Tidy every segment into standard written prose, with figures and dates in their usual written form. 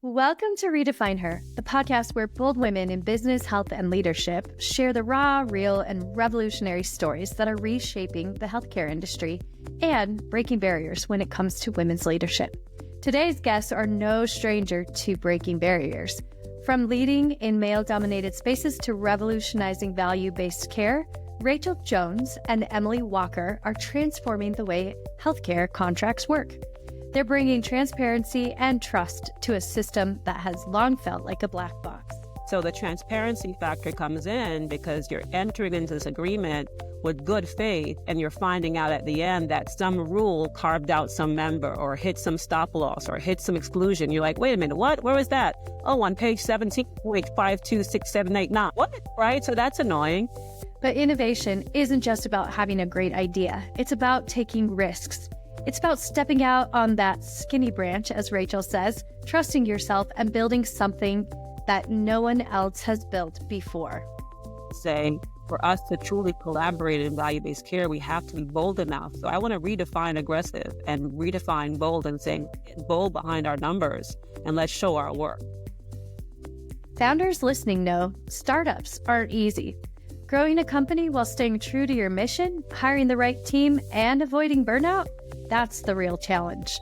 Welcome to Redefine Her, the podcast where bold women in business, health, and leadership share the raw, real, and revolutionary stories that are reshaping the healthcare industry and breaking barriers when it comes to women's leadership. Today's guests are no stranger to breaking barriers. From leading in male-dominated spaces to revolutionizing value-based care, Rachael Jones and Emily Walker are transforming the way healthcare contracts work. They're bringing transparency and trust to a system that has long felt like a black box. So the transparency factor comes in because you're entering into this agreement with good faith and you're finding out at the end that some rule carved out some member or hit some stop loss or hit some exclusion. You're like, wait a minute, what? Where was that? Oh, on page 17.52678. What? Right? So that's annoying. But innovation isn't just about having a great idea. It's about taking risks. It's about stepping out on that skinny branch, as Rachael says, trusting yourself and building something that no one else has built before. Say, for us to truly collaborate in value-based care, we have to be bold enough. So I want to redefine aggressive and redefine bold and saying bold behind our numbers and let's show our work. Founders listening know startups aren't easy. Growing a company while staying true to your mission, hiring the right team, and avoiding burnout, that's the real challenge.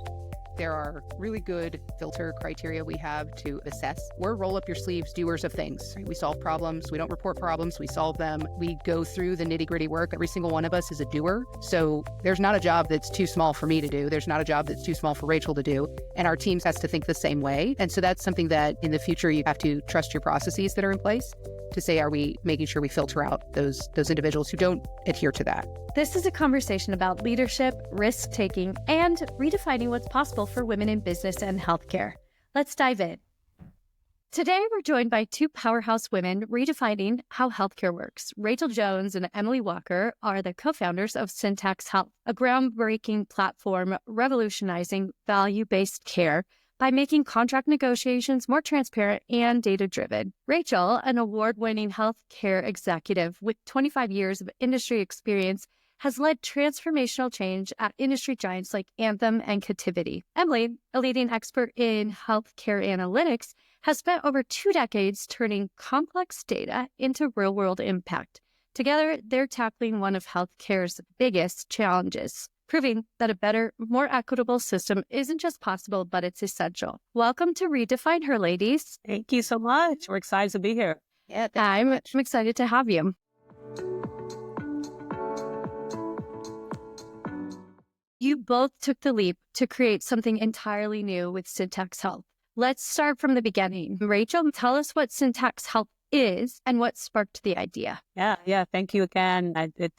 There are really good filter criteria we have to assess. We're roll up your sleeves doers of things. We solve problems. We don't report problems. We solve them. We go through the nitty gritty work. Every single one of us is a doer. So there's not a job that's too small for me to do. There's not a job that's too small for Rachael to do. And our teams has to think the same way. And so that's something that in the future, you have to trust your processes that are in place to say, are we making sure we filter out those individuals who don't adhere to that? This is a conversation about leadership, risk-taking, and redefining what's possible for women in business and healthcare. Let's dive in. Today, we're joined by two powerhouse women redefining how healthcare works. Rachael Jones and Emily Walker are the co-founders of Syntax Health, a groundbreaking platform revolutionizing value-based care by making contract negotiations more transparent and data-driven. Rachael, an award-winning healthcare executive with 25 years of industry experience, has led transformational change at industry giants like Anthem and Cativity. Emily, a leading expert in healthcare analytics, has spent over 2 decades turning complex data into real-world impact. Together, they're tackling one of healthcare's biggest challenges, proving that a better, more equitable system isn't just possible, but it's essential. Welcome to Redefine Her, ladies. Thank you so much. We're excited to be here. Yeah, I'm excited to have you. You both took the leap to create something entirely new with Syntax Health. Let's start from the beginning. Rachael, tell us what Syntax Health is and what sparked the idea. Yeah. Thank you again.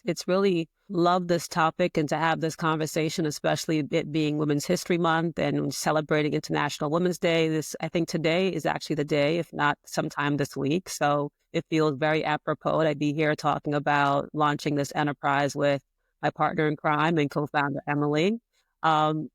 It's really love this topic and to have this conversation, especially it being Women's History Month and celebrating International Women's Day. I think today is actually the day, if not sometime this week. So it feels very apropos to be here talking about launching this enterprise with my partner in crime and co-founder Emily.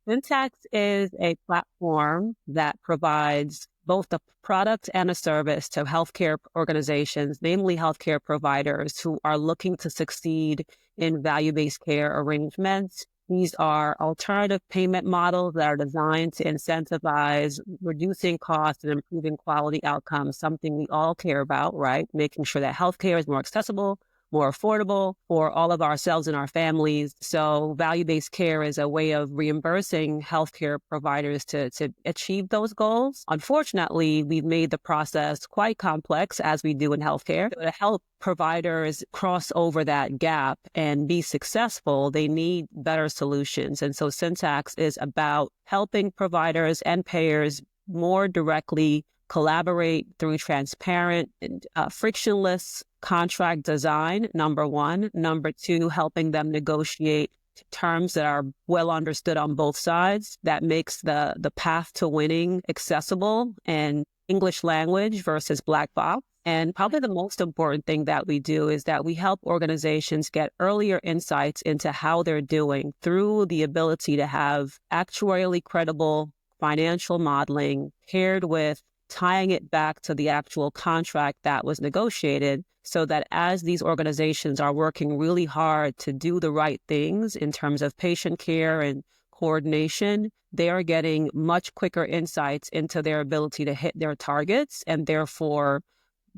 Syntax is a platform that provides both a product and a service to healthcare organizations, namely healthcare providers who are looking to succeed in value-based care arrangements. These are alternative payment models that are designed to incentivize reducing costs and improving quality outcomes, something we all care about, right? Making sure that healthcare is more accessible, more affordable for all of ourselves and our families. So value-based care is a way of reimbursing healthcare providers to achieve those goals. Unfortunately, we've made the process quite complex, as we do in healthcare. To help providers cross over that gap and be successful, they need better solutions. And so Syntax is about helping providers and payers more directly collaborate through transparent and frictionless contract design, number one. Number two, helping them negotiate terms that are well understood on both sides. That makes the path to winning accessible and English language versus black box. And probably the most important thing that we do is that we help organizations get earlier insights into how they're doing through the ability to have actuarially credible financial modeling paired with tying it back to the actual contract that was negotiated, so that as these organizations are working really hard to do the right things in terms of patient care and coordination, they are getting much quicker insights into their ability to hit their targets and therefore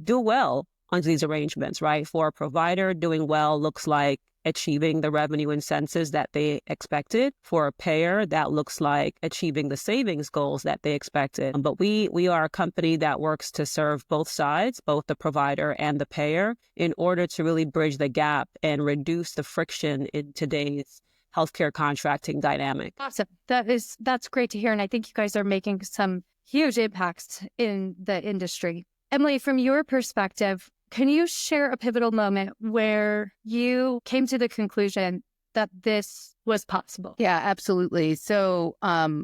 do well under these arrangements, right? For a provider, doing well looks like achieving the revenue incentives that they expected. For a payer, that looks like achieving the savings goals that they expected. But we are a company that works to serve both sides, both the provider and the payer, in order to really bridge the gap and reduce the friction in today's healthcare contracting dynamic. Awesome. That's great to hear. And I think you guys are making some huge impacts in the industry. Emily, from your perspective, can you share a pivotal moment where you came to the conclusion that this was possible? Yeah, absolutely. So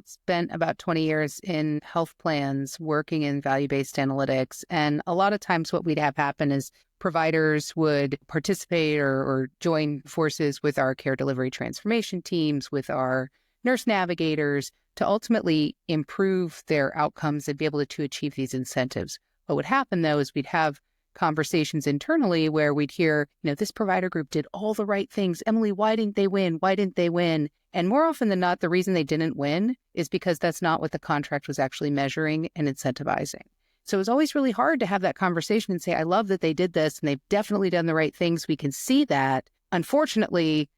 spent about 20 years in health plans working in value-based analytics. And a lot of times what we'd have happen is providers would participate or join forces with our care delivery transformation teams, with our nurse navigators to ultimately improve their outcomes and be able to achieve these incentives. What would happen, though, is we'd have conversations internally where we'd hear, this provider group did all the right things. Emily, why didn't they win? Why didn't they win? And more often than not, the reason they didn't win is because that's not what the contract was actually measuring and incentivizing. So it was always really hard to have that conversation and say, I love that they did this and they've definitely done the right things. We can see that. Unfortunately,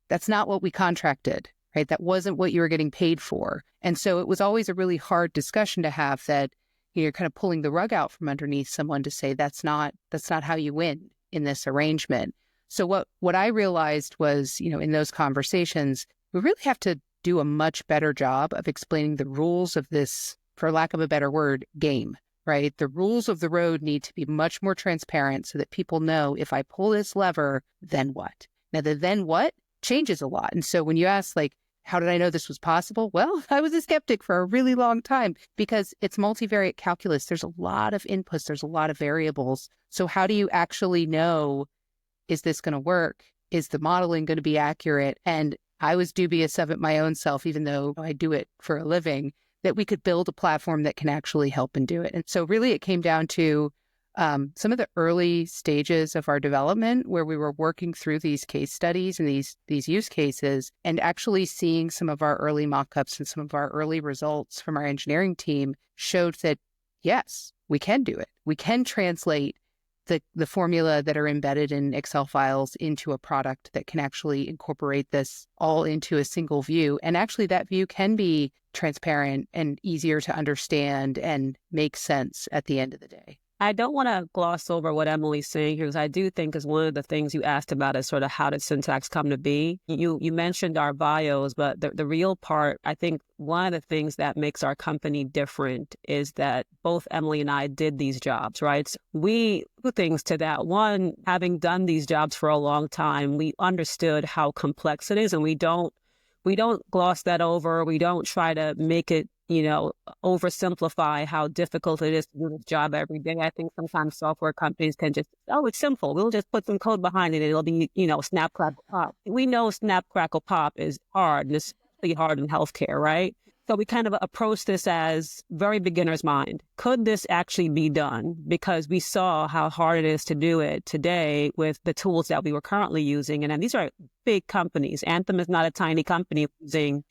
that's not what we contracted, right? That wasn't what you were getting paid for. And so it was always a really hard discussion to have that you're kind of pulling the rug out from underneath someone to say, that's not how you win in this arrangement. So what I realized was, in those conversations, we really have to do a much better job of explaining the rules of this, for lack of a better word, game, right? The rules of the road need to be much more transparent so that people know if I pull this lever, then what? Now, the then what changes a lot. And so when you ask, how did I know this was possible? Well, I was a skeptic for a really long time because it's multivariate calculus. There's a lot of inputs. There's a lot of variables. So how do you actually know, is this going to work? Is the modeling going to be accurate? And I was dubious of it my own self, even though I do it for a living, that we could build a platform that can actually help and do it. And so really it came down to some of the early stages of our development where we were working through these case studies and these use cases and actually seeing some of our early mock-ups and some of our early results from our engineering team showed that, yes, we can do it. We can translate the formula that are embedded in Excel files into a product that can actually incorporate this all into a single view. And actually that view can be transparent and easier to understand and make sense at the end of the day. I don't want to gloss over what Emily's saying here because I do think is one of the things you asked about is sort of how did syntax come to be. You mentioned our bios, but the real part, I think one of the things that makes our company different is that both Emily and I did these jobs, right? So we do things to that. One, having done these jobs for a long time, we understood how complex it is and we don't gloss that over. We don't try to make it oversimplify how difficult it is to do this job every day. I think sometimes software companies can just, it's simple. We'll just put some code behind it. It'll be, snap, crackle, pop. We know snap, crackle, pop is hard, and it's really hard in healthcare, right? So we kind of approach this as very beginner's mind. Could this actually be done? Because we saw how hard it is to do it today with the tools that we were currently using. And these are big companies. Anthem is not a tiny company using,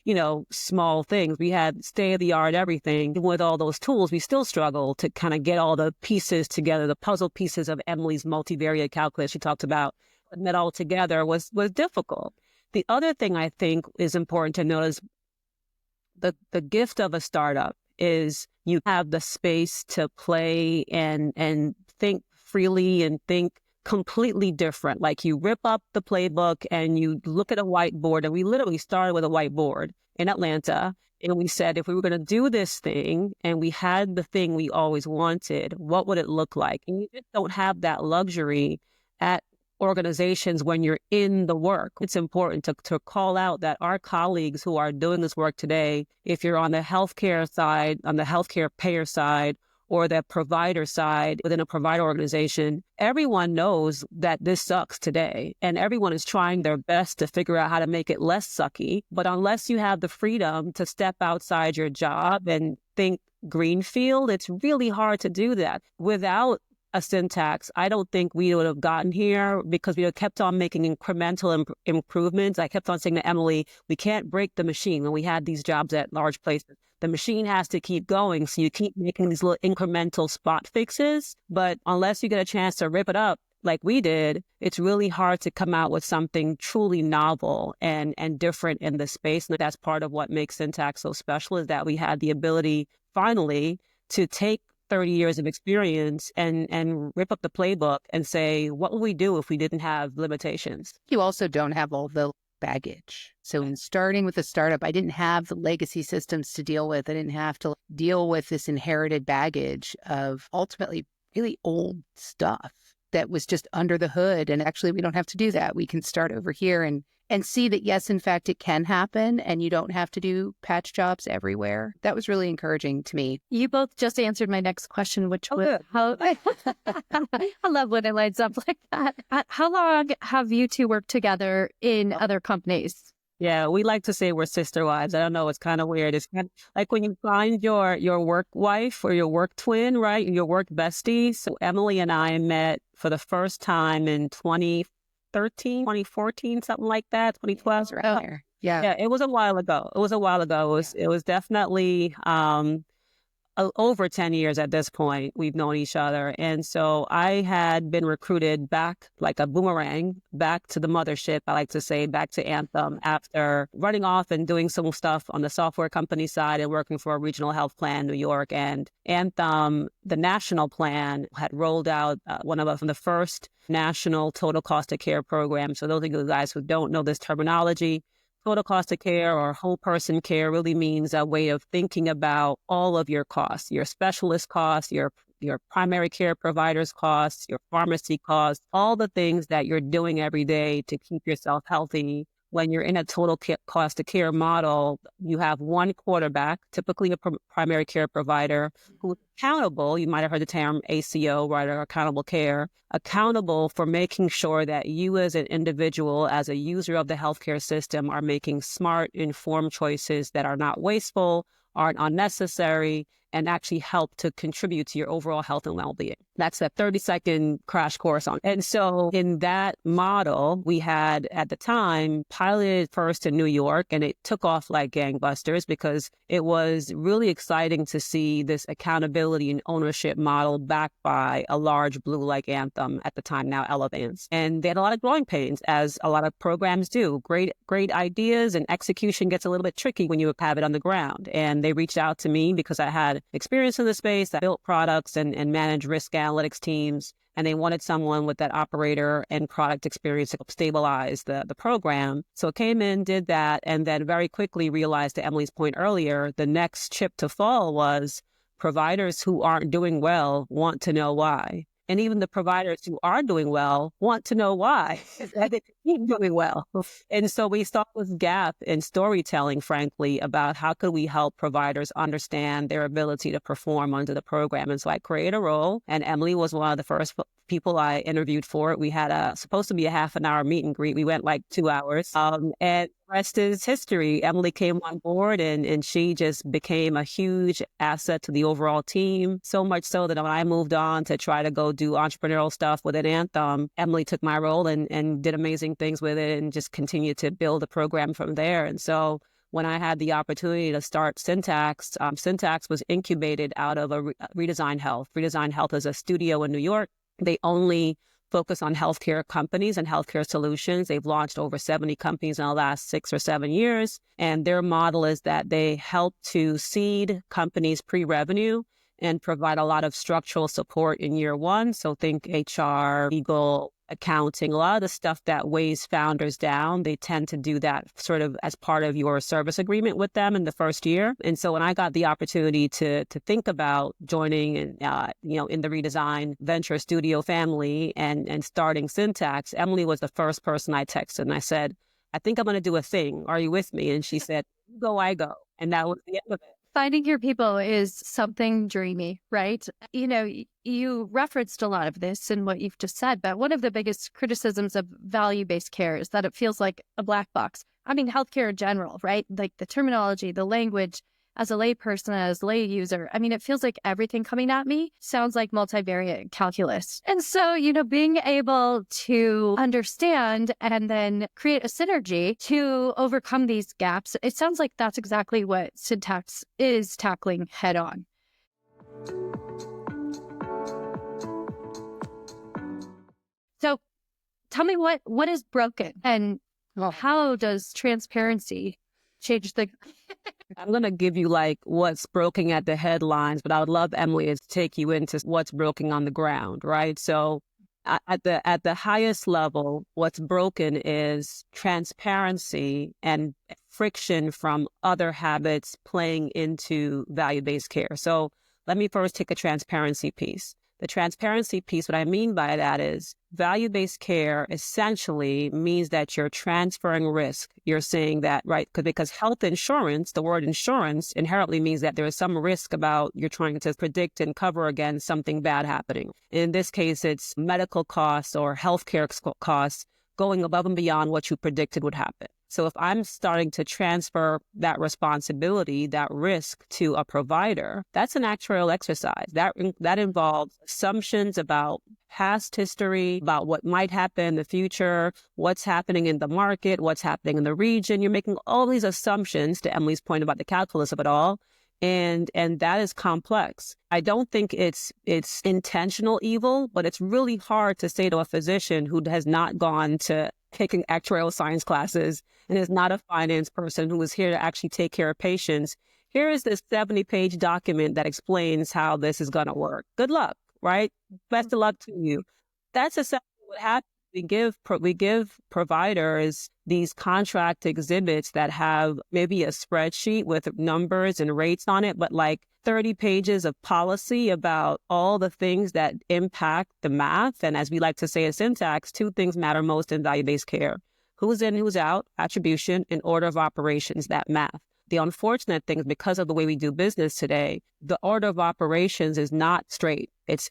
small things. We had state-of-the-art everything. With all those tools, we still struggle to kind of get all the pieces together, the puzzle pieces of Emily's multivariate calculus she talked about. Putting that all together was difficult. The other thing I think is important to note is the gift of a startup is you have the space to play and think freely and think completely different. Like you rip up the playbook and you look at a whiteboard, and we literally started with a whiteboard in Atlanta. And we said, if we were going to do this thing and we had the thing we always wanted, what would it look like? And you just don't have that luxury at organizations when you're in the work. It's important to call out that our colleagues who are doing this work today, if you're on the healthcare side, on the healthcare payer side, or the provider side within a provider organization, everyone knows that this sucks today. And everyone is trying their best to figure out how to make it less sucky. But unless you have the freedom to step outside your job and think greenfield, it's really hard to do that without a syntax, I don't think we would have gotten here because we had kept on making incremental improvements. I kept on saying to Emily, we can't break the machine when we had these jobs at large places. The machine has to keep going. So you keep making these little incremental spot fixes. But unless you get a chance to rip it up like we did, it's really hard to come out with something truly novel and different in the space. And that's part of what makes syntax so special, is that we had the ability finally to take 30 years of experience and rip up the playbook and say, what would we do if we didn't have limitations? You also don't have all the baggage. So in starting with a startup, I didn't have the legacy systems to deal with. I didn't have to deal with this inherited baggage of ultimately really old stuff that was just under the hood. And actually, we don't have to do that. We can start over here and see that, yes, in fact, it can happen and you don't have to do patch jobs everywhere. That was really encouraging to me. You both just answered my next question, which was how I love when it lines up like that. How long have you two worked together in other companies? Yeah, we like to say we're sister wives. I don't know. It's kind of weird. It's kind of like when you find your work wife or your work twin, right? Your work bestie. So Emily and I met for the first time in 2013, 2014, something like that, 2012. Right there. Yeah, it was a while ago. It was definitely over 10 years at this point. We've known each other. And so I had been recruited back like a boomerang, back to the mothership, I like to say, back to Anthem, after running off and doing some stuff on the software company side and working for a regional health plan in New York. And Anthem, the national plan, had rolled out one of the first national total cost of care programs. So those of you guys who don't know this terminology, total cost of care or whole person care really means a way of thinking about all of your costs, your specialist costs, your primary care provider's costs, your pharmacy costs, all the things that you're doing every day to keep yourself healthy. When you're in a total cost of care model, you have one quarterback, typically a primary care provider, who's accountable. You might have heard the term ACO, right, or accountable care, accountable for making sure that you as an individual, as a user of the healthcare system, are making smart, informed choices that are not wasteful, aren't unnecessary, and actually help to contribute to your overall health and well-being. That's a 30-second crash course on. And so in that model, we had at the time piloted first in New York, and it took off like gangbusters because it was really exciting to see this accountability and ownership model backed by a large blue like Anthem, at the time now Elevance. And they had a lot of growing pains, as a lot of programs do. Great ideas, and execution gets a little bit tricky when you have it on the ground. And they reached out to me because I had experience in the space. I built products and managed risk analytics teams, and they wanted someone with that operator and product experience to stabilize the program. So came in, did that, and then very quickly realized, to Emily's point earlier, the next chip to fall was providers who aren't doing well want to know why. And even the providers who are doing well want to know why they keep doing well. And so we saw this gap in storytelling, frankly, about how could we help providers understand their ability to perform under the program. And so I created a role, and Emily was one of the first people I interviewed for it. We had supposed to be a half an hour meet and greet. We went like 2 hours. And the rest is history. Emily came on board, and she just became a huge asset to the overall team. So much so that when I moved on to try to go do entrepreneurial stuff within Anthem, Emily took my role and did amazing things with it and just continued to build the program from there. And so when I had the opportunity to start Syntax, Syntax was incubated out of a Redesign Health. Redesign Health is a studio in New York. They only focus on healthcare companies and healthcare solutions. They've launched over 70 companies in the last 6 or 7 years. And their model is that they help to seed companies pre-revenue and provide a lot of structural support in year one. So think HR, legal, accounting, a lot of the stuff that weighs founders down. They tend to do that sort of as part of your service agreement with them in the first year. And so when I got the opportunity to think about joining in the Redesign Venture Studio family and starting Syntax, Emily was the first person I texted, and I said, I think I'm going to do a thing. Are you with me? And she said, you go, I go. And that was the end of it. Finding your people is something dreamy, right? You know, you referenced a lot of this in what you've just said, but one of the biggest criticisms of value-based care is that it feels like a black box. I mean, healthcare in general, right? Like the terminology, the language, as a layperson, as a lay user, I mean, it feels like everything coming at me sounds like multivariate calculus. And so, being able to understand and then create a synergy to overcome these gaps, it sounds like that's exactly what syntax is tackling head on. So tell me what is broken and how does transparency change the... I'm going to give you what's broken at the headlines, but I would love Emily to take you into what's broken on the ground, right? So at the highest level, what's broken is transparency and friction from other habits playing into value-based care. So let me first take a transparency piece. The transparency piece, what I mean by that is value-based care essentially means that you're transferring risk. You're saying that, right? Because health insurance, the word insurance inherently means that there is some risk about you're trying to predict and cover against something bad happening. In this case, it's medical costs or healthcare costs going above and beyond what you predicted would happen. So if I'm starting to transfer that responsibility, that risk to a provider, that's an actuarial exercise. That involves assumptions about past history, about what might happen in the future, what's happening in the market, what's happening in the region. You're making all these assumptions, to Emily's point about the calculus of it all. And that is complex. I don't think it's intentional evil, but it's really hard to say to a physician who has not gone to taking actuarial science classes and is not a finance person who is here to actually take care of patients. Here is this 70-page document that explains how this is going to work. Good luck, right? Best of luck to you. That's essentially what happens. We give providers these contract exhibits that have maybe a spreadsheet with numbers and rates on it, but 30 pages of policy about all the things that impact the math. And as we like to say in syntax, two things matter most in value-based care: who's in, who's out, attribution, and order of operations, that math. The unfortunate thing is, because of the way we do business today, the order of operations is not straight. It's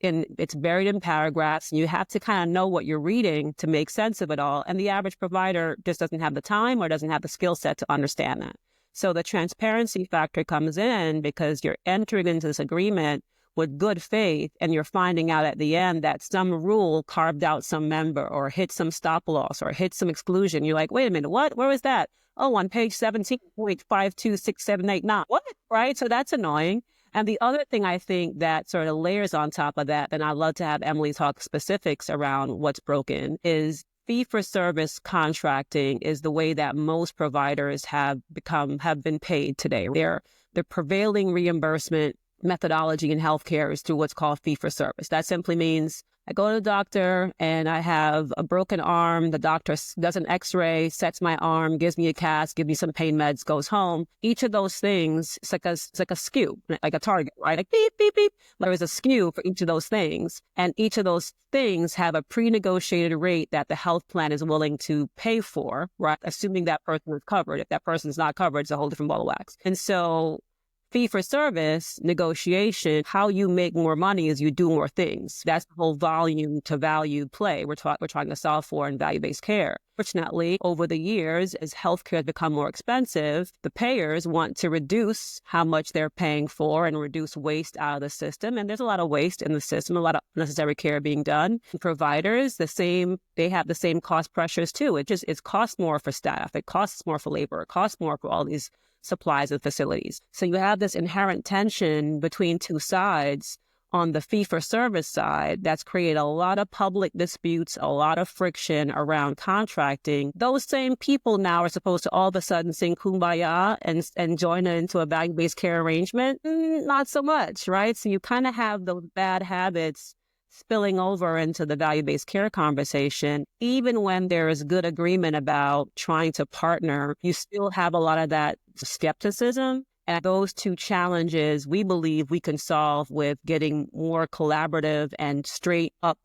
buried in paragraphs, and you have to kind of know what you're reading to make sense of it all. And the average provider just doesn't have the time or doesn't have the skill set to understand that. So the transparency factor comes in because you're entering into this agreement with good faith, and you're finding out at the end that some rule carved out some member or hit some stop loss or hit some exclusion. You're like, wait a minute, what? Where was that? Oh, on page 17.52678. What? Right? So that's annoying. And the other thing I think that sort of layers on top of that, and I'd love to have Emily talk specifics around what's broken, is fee-for-service contracting is the way that most providers have been paid today. The prevailing reimbursement methodology in healthcare is through what's called fee-for-service. That simply means I go to the doctor and I have a broken arm. The doctor does an x-ray, sets my arm, gives me a cast, gives me some pain meds, goes home. Each of those things, it's like a SKU, like a target, right? Like beep, beep, beep. There is a SKU for each of those things. And each of those things have a pre-negotiated rate that the health plan is willing to pay for, right? Assuming that person is covered. If that person is not covered, it's a whole different ball of wax. And so fee-for-service negotiation, how you make more money is you do more things. That's the whole volume to value play we're trying to solve for in value-based care. Fortunately, over the years, as healthcare has become more expensive, the payers want to reduce how much they're paying for and reduce waste out of the system. And there's a lot of waste in the system, a lot of unnecessary care being done. Providers, they have the same cost pressures too. It costs more for staff. It costs more for labor. It costs more for all these supplies and facilities. So you have this inherent tension between two sides. On the fee-for-service side, that's created a lot of public disputes, a lot of friction around contracting. Those same people now are supposed to all of a sudden sing kumbaya and join into a value-based care arrangement. Not so much, right? So you kind of have those bad habits spilling over into the value-based care conversation. Even when there is good agreement about trying to partner, you still have a lot of that skepticism. And those two challenges, we believe we can solve with getting more collaborative and straight up,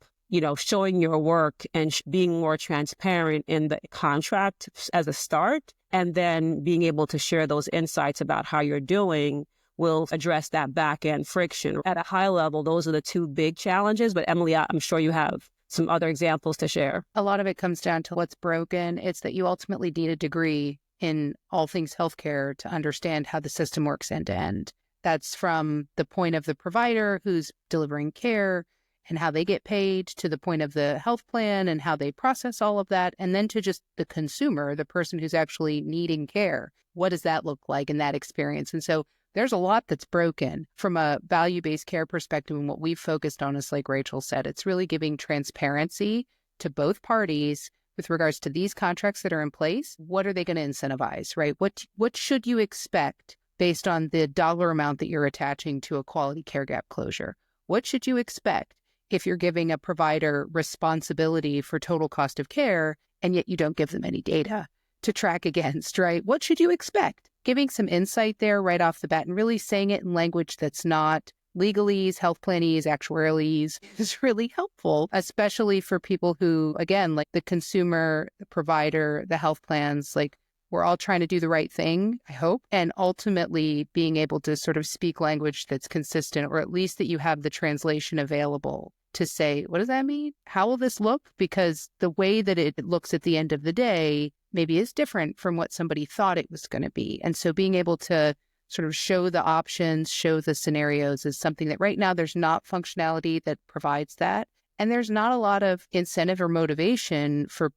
showing your work and being more transparent in the contract as a start, and then being able to share those insights about how you're doing will address that back-end friction. At a high level, those are the two big challenges. But Emily, I'm sure you have some other examples to share. A lot of it comes down to what's broken. It's that you ultimately need a degree in all things healthcare to understand how the system works end to end. That's from the point of the provider who's delivering care and how they get paid, to the point of the health plan and how they process all of that, and then to just the consumer, the person who's actually needing care. What does that look like in that experience? And so there's a lot that's broken from a value-based care perspective. And what we've focused on is, like Rachel said, it's really giving transparency to both parties with regards to these contracts that are in place. What are they going to incentivize, right? What should you expect based on the dollar amount that you're attaching to a quality care gap closure? What should you expect if you're giving a provider responsibility for total cost of care and yet you don't give them any data to track against, right? What should you expect? Giving some insight there right off the bat and really saying it in language that's not legalese, health planese, actuarialese is really helpful, especially for people who, again, like the consumer, the provider, the health plans, like we're all trying to do the right thing, I hope, and ultimately being able to sort of speak language that's consistent, or at least that you have the translation available to say, what does that mean? How will this look? Because the way that it looks at the end of the day maybe is different from what somebody thought it was going to be. And so being able to sort of show the options, show the scenarios is something that right now there's not functionality that provides that. And there's not a lot of incentive or motivation for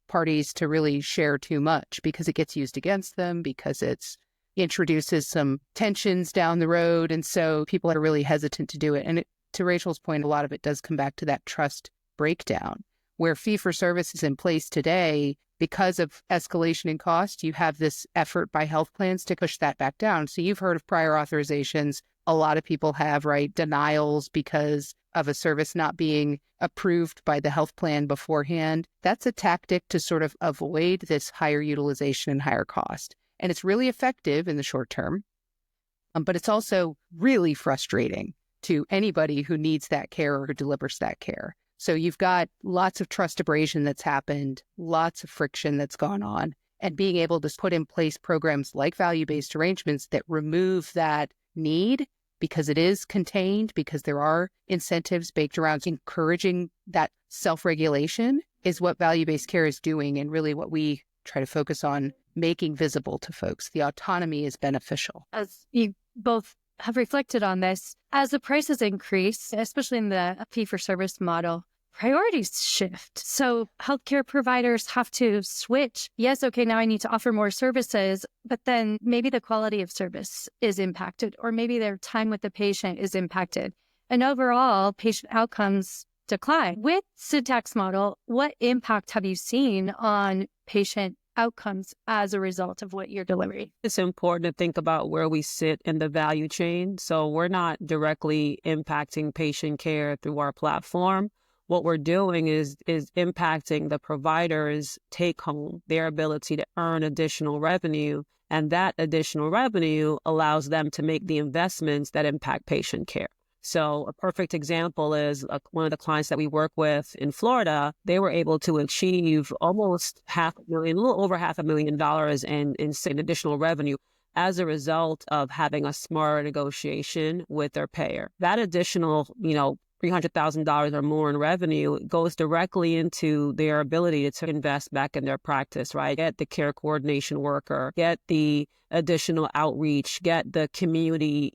parties to really share too much, because it gets used against them, because it's introduces some tensions down the road. And so people are really hesitant to do it. And to Rachel's point, a lot of it does come back to that trust breakdown, where fee-for-service is in place today. Because of escalation in cost, you have this effort by health plans to push that back down. So you've heard of prior authorizations. A lot of people have, right, denials because of a service not being approved by the health plan beforehand. That's a tactic to sort of avoid this higher utilization and higher cost. And it's really effective in the short term, but it's also really frustrating to anybody who needs that care or who delivers that care. So you've got lots of trust abrasion that's happened, lots of friction that's gone on, and being able to put in place programs like value-based arrangements that remove that need, because it is contained, because there are incentives baked around encouraging that self-regulation, is what value-based care is doing, and really what we try to focus on making visible to folks. The autonomy is beneficial. As you both have reflected on this, as the prices increase, especially in the fee-for-service model, priorities shift. So healthcare providers have to switch. Yes, okay, now I need to offer more services, but then maybe the quality of service is impacted, or maybe their time with the patient is impacted. And overall, patient outcomes decline. With Syntax model, what impact have you seen on patient outcomes as a result of what you're delivering? It's important to think about where we sit in the value chain. So we're not directly impacting patient care through our platform. What we're doing is impacting the provider's take home, their ability to earn additional revenue. And that additional revenue allows them to make the investments that impact patient care. So a perfect example is one of the clients that we work with in Florida. They were able to achieve almost a little over $500,000 in additional revenue as a result of having a smarter negotiation with their payer. That additional, $300,000 or more in revenue goes directly into their ability to invest back in their practice, right? Get the care coordination worker, get the additional outreach, get the community,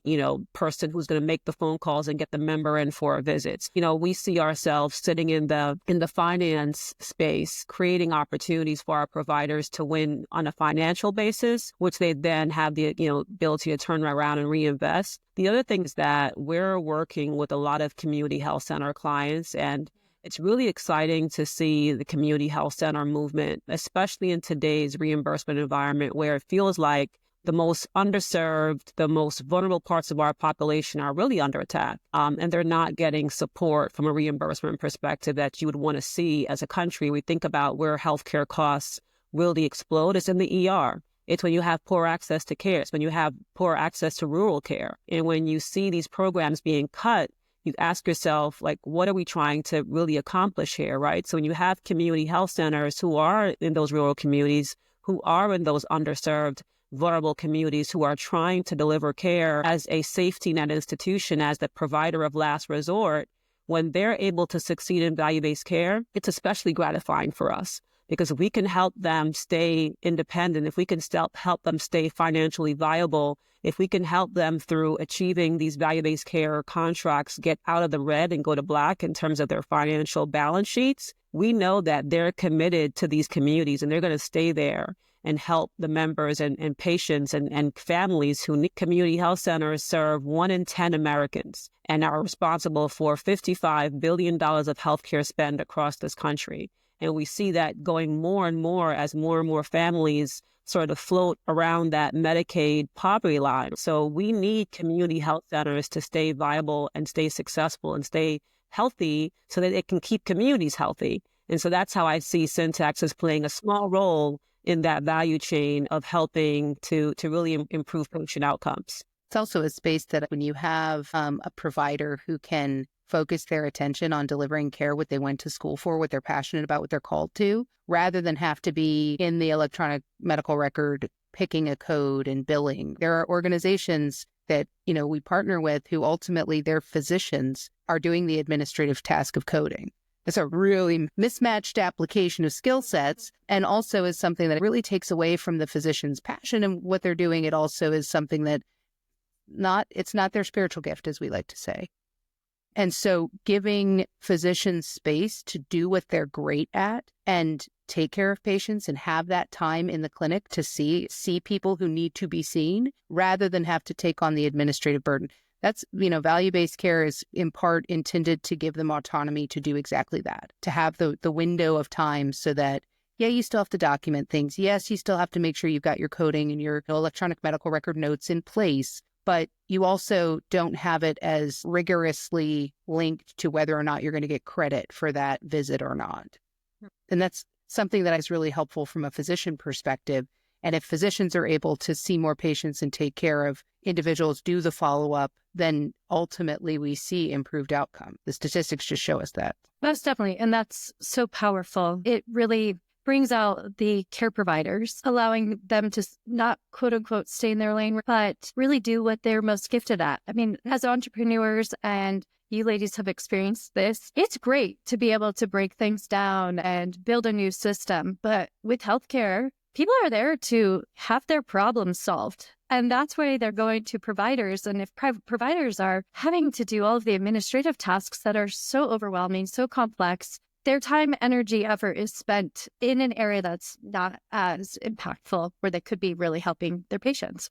person who's going to make the phone calls and get the member in for visits. We see ourselves sitting in the finance space, creating opportunities for our providers to win on a financial basis, which they then have the, ability to turn around and reinvest. The other thing is that we're working with a lot of community health center clients, and it's really exciting to see the community health center movement, especially in today's reimbursement environment, where it feels like the most underserved, the most vulnerable parts of our population are really under attack. And they're not getting support from a reimbursement perspective that you would want to see as a country. We think about where healthcare costs really explode. It's in the ER. It's when you have poor access to care. It's when you have poor access to rural care. And when you see these programs being cut, you ask yourself, what are we trying to really accomplish here, right? So when you have community health centers who are in those rural communities, who are in those underserved, vulnerable communities, who are trying to deliver care as a safety net institution, as the provider of last resort, when they're able to succeed in value-based care, it's especially gratifying for us, because if we can help them stay independent, if we can help them stay financially viable, if we can help them through achieving these value-based care contracts, get out of the red and go to black in terms of their financial balance sheets, we know that they're committed to these communities and they're going to stay there and help the members and patients and families who need. Community health centers serve 1 in 10 Americans and are responsible for $55 billion of healthcare spend across this country. And we see that going more and more as more and more families sort of float around that Medicaid poverty line. So we need community health centers to stay viable and stay successful and stay healthy so that it can keep communities healthy. And so that's how I see Syntax as playing a small role in that value chain of helping to really improve patient outcomes. It's also a space that when you have a provider who can focus their attention on delivering care, what they went to school for, what they're passionate about, what they're called to, rather than have to be in the electronic medical record, picking a code and billing. There are organizations that, we partner with who ultimately their physicians are doing the administrative task of coding. It's a really mismatched application of skill sets, and also is something that really takes away from the physician's passion and what they're doing. It also is something that it's not their spiritual gift, as we like to say. And so giving physicians space to do what they're great at and take care of patients and have that time in the clinic to see people who need to be seen rather than have to take on the administrative burden. That's, value-based care is in part intended to give them autonomy to do exactly that, to have the window of time so that, you still have to document things. Yes, you still have to make sure you've got your coding and your electronic medical record notes in place, but you also don't have it as rigorously linked to whether or not you're going to get credit for that visit or not. And that's something that is really helpful from a physician perspective. And if physicians are able to see more patients and take care of individuals, do the follow-up, then ultimately we see improved outcome. The statistics just show us that. Most definitely. And that's so powerful. It really brings out the care providers, allowing them to not quote unquote stay in their lane, but really do what they're most gifted at. I mean, as entrepreneurs, and you ladies have experienced this, it's great to be able to break things down and build a new system. But with healthcare, people are there to have their problems solved. And that's why they're going to providers. And if private providers are having to do all of the administrative tasks that are so overwhelming, so complex, their time, energy, effort is spent in an area that's not as impactful, where they could be really helping their patients.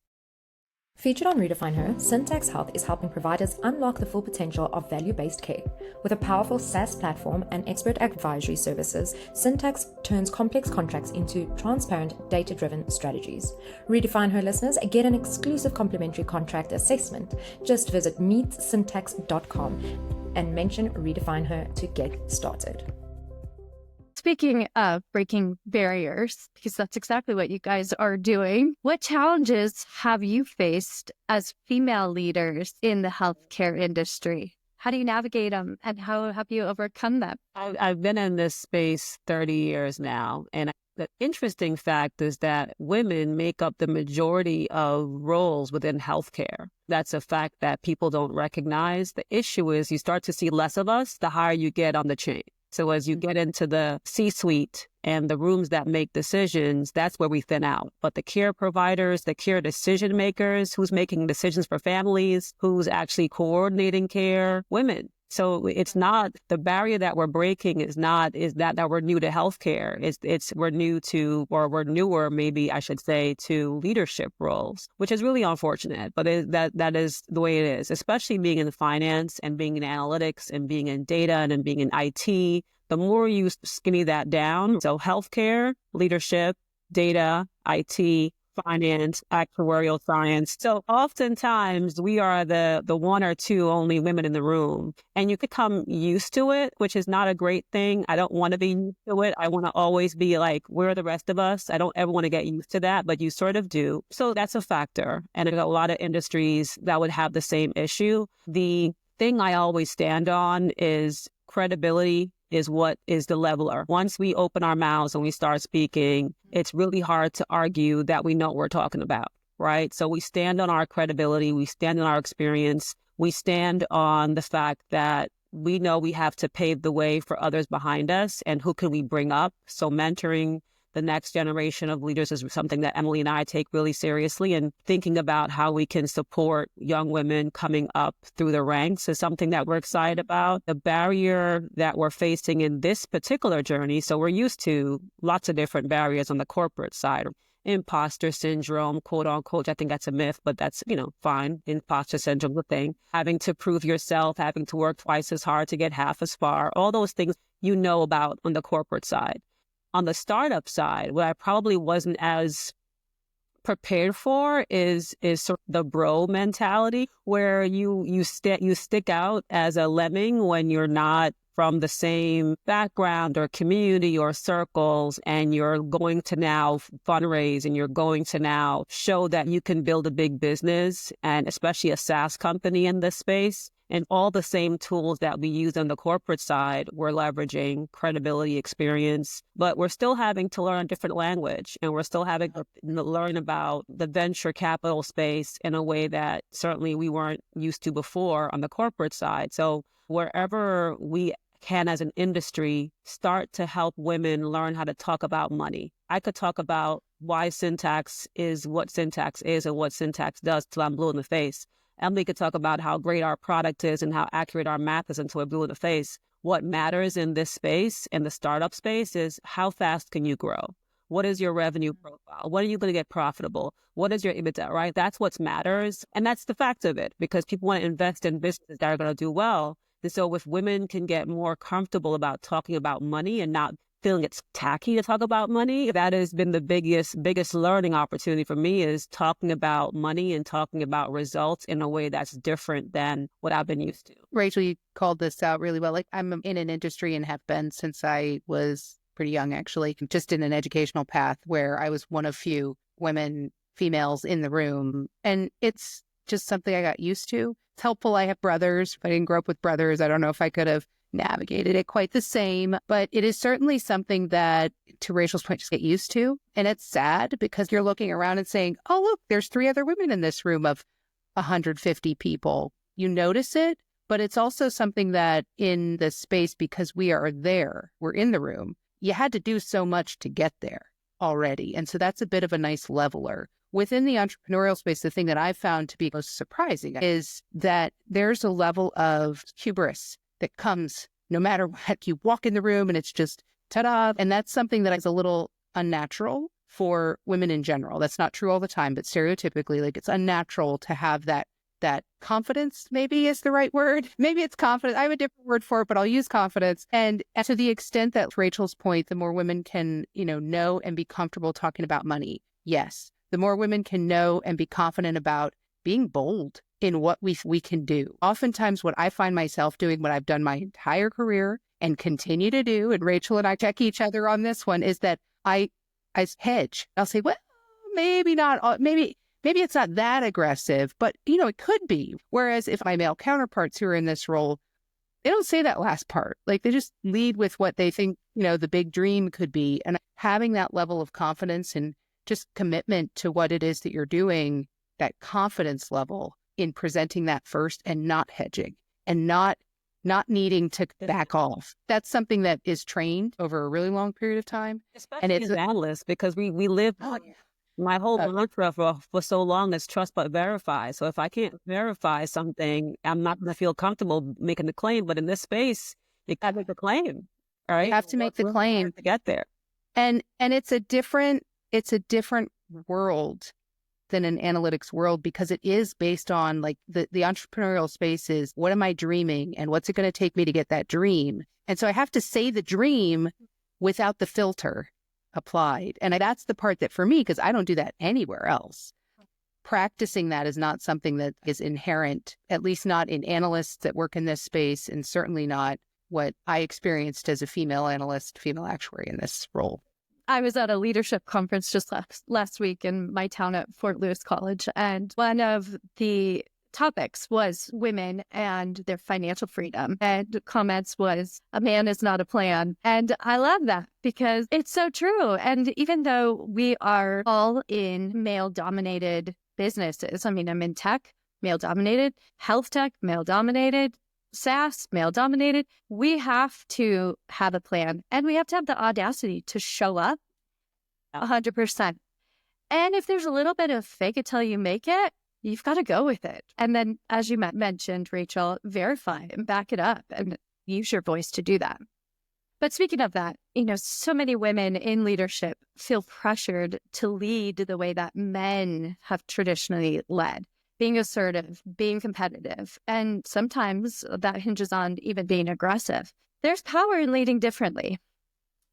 Featured on RedefineHER, Syntax Health is helping providers unlock the full potential of value-based care. With a powerful SaaS platform and expert advisory services, Syntax turns complex contracts into transparent, data-driven strategies. RedefineHER listeners get an exclusive complimentary contract assessment. Just visit meetsyntax.com and mention RedefineHER to get started. Speaking of breaking barriers, because that's exactly what you guys are doing, what challenges have you faced as female leaders in the healthcare industry? How do you navigate them, and how have you overcome them? I've been in this space 30 years now, and the interesting fact is that women make up the majority of roles within healthcare. That's a fact that people don't recognize. The issue is you start to see less of us the higher you get on the chain. So as you get into the C-suite and the rooms that make decisions, that's where we thin out. But the care providers, the care decision makers, who's making decisions for families, who's actually coordinating care, women. So it's not the barrier that we're breaking is that we're new to healthcare. It's we're newer, maybe I should say, to leadership roles, which is really unfortunate. But that is the way it is, especially being in finance and being in analytics and being in data and being in IT. The more you skinny that down, so healthcare, leadership, data, IT, finance, actuarial science. So oftentimes we are the one or two only women in the room, and you become used to it, which is not a great thing. I don't want to be used to it. I want to always be like, where are the rest of us? I don't ever want to get used to that, but you sort of do. So that's a factor. And there's a lot of industries that would have the same issue. The thing I always stand on is credibility is what is the leveler. Once we open our mouths and we start speaking, it's really hard to argue that we know what we're talking about, right? So we stand on our credibility, we stand on our experience, we stand on the fact that we know we have to pave the way for others behind us, and who can we bring up? So mentoring the next generation of leaders is something that Emily and I take really seriously, and thinking about how we can support young women coming up through the ranks is something that we're excited about. The barrier that we're facing in this particular journey, so we're used to lots of different barriers on the corporate side. Imposter syndrome, quote unquote. I think that's a myth, but that's, fine. Imposter syndrome is a thing. Having to prove yourself, having to work twice as hard to get half as far, all those things about on the corporate side. On the startup side, what I probably wasn't as prepared for is sort of the bro mentality, where you stick out as a lemming when you're not from the same background or community or circles, and you're going to now fundraise, and you're going to now show that you can build a big business, and especially a SaaS company in this space. And all the same tools that we use on the corporate side, we're leveraging: credibility, experience, but we're still having to learn a different language, and we're still having to learn about the venture capital space in a way that certainly we weren't used to before on the corporate side. So wherever we can, as an industry, start to help women learn how to talk about money. I could talk about why syntax is what syntax is and what syntax does till I'm blue in the face. Emily could talk about how great our product is and how accurate our math is until we're blue in the face. What matters in this space, in the startup space, is how fast can you grow? What is your revenue profile? When are you going to get profitable? What is your EBITDA, right? That's what matters. And that's the fact of it, because people want to invest in businesses that are going to do well. And so if women can get more comfortable about talking about money and not feeling it's tacky to talk about money, that has been the biggest learning opportunity for me, is talking about money and talking about results in a way that's different than what I've been used to. Rachel, you called this out really well. Like, I'm in an industry and have been since I was pretty young, actually, just in an educational path where I was one of few women, females in the room. And it's just something I got used to. It's helpful. I have brothers. If I didn't grow up with brothers, I don't know if I could have navigated it quite the same, but it is certainly something that, to Rachel's point, just get used to. And it's sad because you're looking around and saying, oh, look, there's 3 other women in this room of 150 people. You notice it, but it's also something that in the space, because we are there, we're in the room, you had to do so much to get there already. And so that's a bit of a nice leveler. Within the entrepreneurial space, the thing that I've found to be most surprising is that there's a level of hubris that comes no matter what. You walk in the room and it's just ta-da. And that's something that is a little unnatural for women in general. That's not true all the time, but stereotypically, like, it's unnatural to have that confidence, maybe is the right word. Maybe it's confidence. I have a different word for it, but I'll use confidence. And to the extent that, to Rachel's point, the more women can, know and be comfortable talking about money. Yes. The more women can know and be confident about being bold in what we can do. Oftentimes what I find myself doing, what I've done my entire career and continue to do, and Rachel and I check each other on this one, is that I hedge. I'll say, well, maybe not, maybe it's not that aggressive, but it could be. Whereas if my male counterparts who are in this role, they don't say that last part. Like, they just lead with what they think, the big dream could be. And having that level of confidence and just commitment to what it is that you're doing, that confidence level in presenting that first and not hedging and not needing to back off. That's something that is trained over a really long period of time. Especially and it's as analysts, because we live, my whole mantra for so long is trust but verify. So if I can't verify something, I'm not going to feel comfortable making the claim. But in this space, you got to make the claim, right? You have to make the claim to get there. And it's a different world than an analytics world, because it is based on, like, the entrepreneurial space is, what am I dreaming and what's it going to take me to get that dream? And so I have to say the dream without the filter applied. And that's the part that, for me, because I don't do that anywhere else, practicing that is not something that is inherent, at least not in analysts that work in this space, and certainly not what I experienced as a female analyst, female actuary in this role. I was at a leadership conference just last week in my town at Fort Lewis College, and one of the topics was women and their financial freedom. And comments was, a man is not a plan. And I love that because it's so true. And even though we are all in male-dominated businesses, I mean, I'm in tech, male-dominated, health tech, male-dominated, SaaS, male dominated, we have to have a plan and we have to have the audacity to show up 100%. And if there's a little bit of fake it till you make it, you've got to go with it. And then, as you mentioned, Rachel, verify and back it up and use your voice to do that. But speaking of that, so many women in leadership feel pressured to lead the way that men have traditionally led, being assertive, being competitive, and sometimes that hinges on even being aggressive. There's power in leading differently.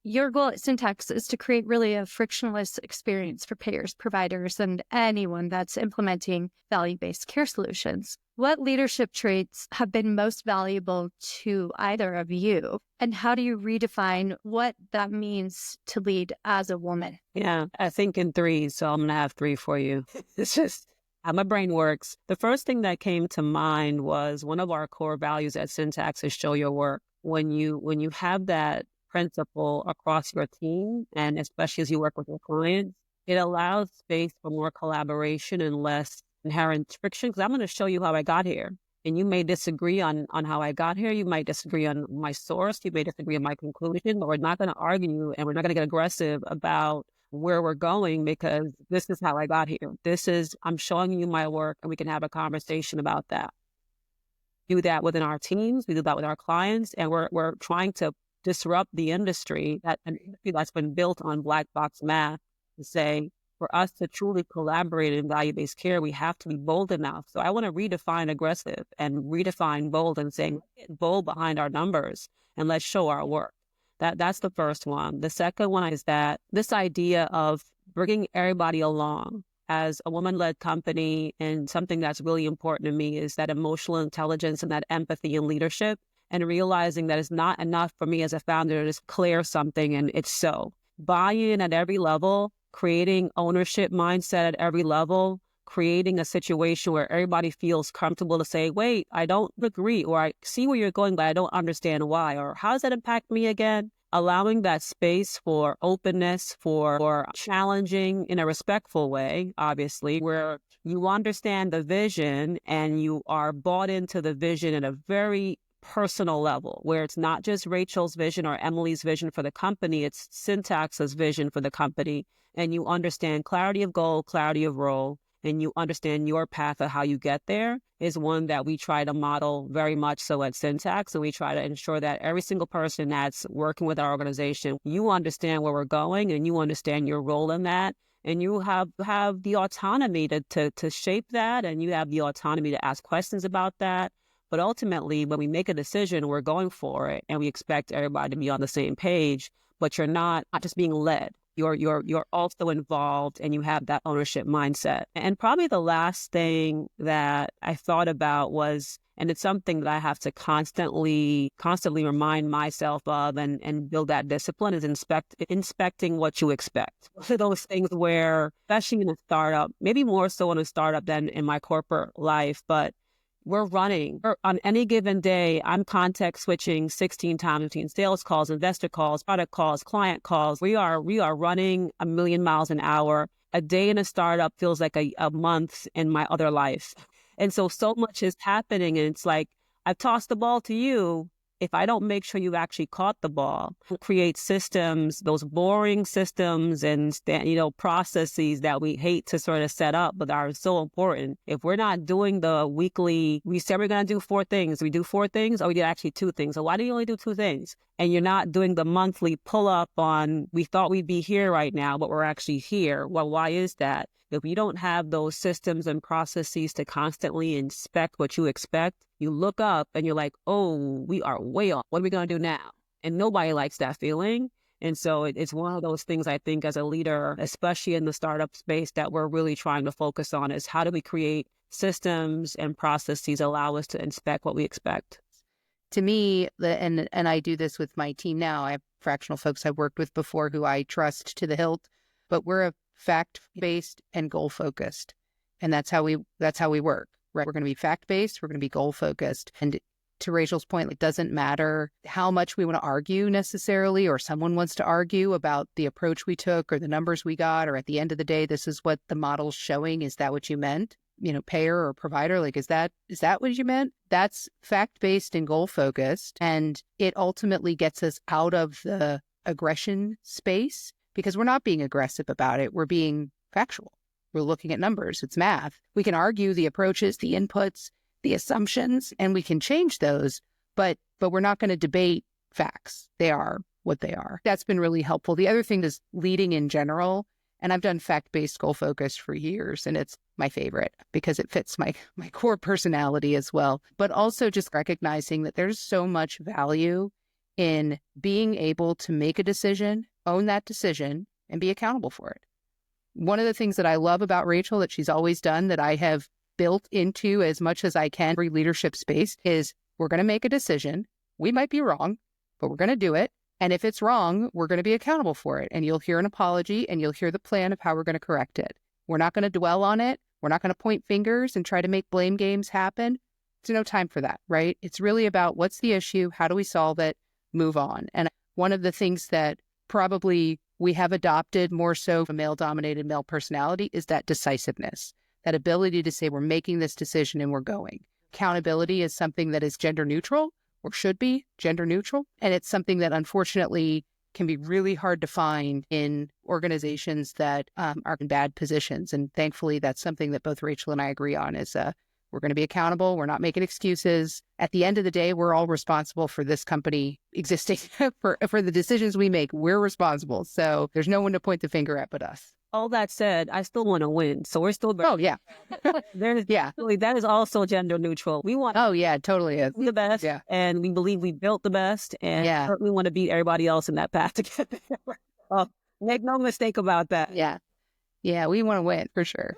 Your goal at Syntax is to create really a frictionless experience for payers, providers, and anyone that's implementing value-based care solutions. What leadership traits have been most valuable to either of you? And how do you redefine what that means to lead as a woman? Yeah, I think in three. So I'm going to have three for you. It's just how my brain works. The first thing that came to mind was one of our core values at Syntax is show your work. When you have that principle across your team, and especially as you work with your clients, it allows space for more collaboration and less inherent friction. Because I'm going to show you how I got here. And you may disagree on how I got here. You might disagree on my source. You may disagree on my conclusion, but we're not going to argue and we're not going to get aggressive about where we're going because this is how I got here. I'm showing you my work and we can have a conversation about that. Do that within our teams. We do that with our clients. And we're trying to disrupt the industry that's been built on black box math to say, for us to truly collaborate in value-based care, we have to be bold enough. So I want to redefine aggressive and redefine bold and saying, get bold behind our numbers and let's show our work. That's the first one. The second one is that this idea of bringing everybody along as a woman-led company, and something that's really important to me is that emotional intelligence and that empathy and leadership, and realizing that it's not enough for me as a founder to just clear something and it's so. Buy-in at every level, creating ownership mindset at every level, creating a situation where everybody feels comfortable to say, wait, I don't agree, or I see where you're going, but I don't understand why, or how does that impact me again? Allowing that space for openness, for challenging in a respectful way, obviously, where you understand the vision and you are bought into the vision at a very personal level, where it's not just Rachel's vision or Emily's vision for the company, it's Syntax's vision for the company. And you understand clarity of goal, clarity of role, and you understand your path of how you get there is one that we try to model very much so at Syntax. And we try to ensure that every single person that's working with our organization, you understand where we're going and you understand your role in that. And you have the autonomy to shape that, and you have the autonomy to ask questions about that. But ultimately, when we make a decision, we're going for it, and we expect everybody to be on the same page. But you're not just being led. You're also involved, and you have that ownership mindset. And probably the last thing that I thought about was, and it's something that I have to constantly remind myself of and build that discipline, is inspecting what you expect. One of those things where, especially in a startup, maybe more so in a startup than in my corporate life, but we're running. On any given day, I'm context switching 16 times between sales calls, investor calls, product calls, client calls. We are running 1,000,000 miles an hour. A day in a startup feels like a month in my other life. And so much is happening. And it's like, I've tossed the ball to you. If I don't make sure you've actually caught the ball, create systems, those boring systems and processes that we hate to sort of set up, but are so important. If we're not doing the weekly, we said we're going to do 4 things. We do 4 things, or we did actually 2 things. So why do you only do 2 things? And you're not doing the monthly pull up on, we thought we'd be here right now, but we're actually here. Well, why is that? If you don't have those systems and processes to constantly inspect what you expect, you look up and you're like, oh, we are way off. What are we going to do now? And nobody likes that feeling. And so it's one of those things I think as a leader, especially in the startup space, that we're really trying to focus on is how do we create systems and processes allow us to inspect what we expect. To me, and I do this with my team now, I have fractional folks I've worked with before who I trust to the hilt, but we're a fact-based and goal-focused. And that's how we work, right? We're going to be fact-based, we're going to be goal-focused. And to Rachel's point, it doesn't matter how much we want to argue necessarily, or someone wants to argue about the approach we took or the numbers we got, or at the end of the day, this is what the model's showing. Is that what you meant? payer or provider? Like, is that what you meant? That's fact-based and goal-focused. And it ultimately gets us out of the aggression space because we're not being aggressive about it. We're being factual. We're looking at numbers. It's math. We can argue the approaches, the inputs, the assumptions, and we can change those, but we're not going to debate facts. They are what they are. That's been really helpful. The other thing is leading in general. And I've done fact-based goal focus for years, and it's my favorite because it fits my core personality as well. But also just recognizing that there's so much value in being able to make a decision, own that decision, and be accountable for it. One of the things that I love about Rachael that she's always done that I have built into as much as I can every leadership space is we're going to make a decision. We might be wrong, but we're going to do it. And if it's wrong, we're going to be accountable for it. And you'll hear an apology and you'll hear the plan of how we're going to correct it. We're not going to dwell on it. We're not going to point fingers and try to make blame games happen. There's no time for that, right? It's really about what's the issue? How do we solve it? Move on. And one of the things that probably we have adopted more so of a male-dominated male personality is that decisiveness, that ability to say we're making this decision and we're going. Accountability is something that is gender neutral or should be gender neutral. And it's something that unfortunately can be really hard to find in organizations that are in bad positions. And thankfully, that's something that both Rachael and I agree on is we're going to be accountable. We're not making excuses. At the end of the day, we're all responsible for this company existing for the decisions we make. We're responsible. So there's no one to point the finger at but us. All that said, I still want to win. So we're still... Oh, yeah. That is also gender neutral. We want... Oh, yeah, it totally is. The best. Yeah. And we believe we built the best. And we want to beat everybody else in that path together. Make no mistake about that. Yeah. Yeah, we want to win for sure.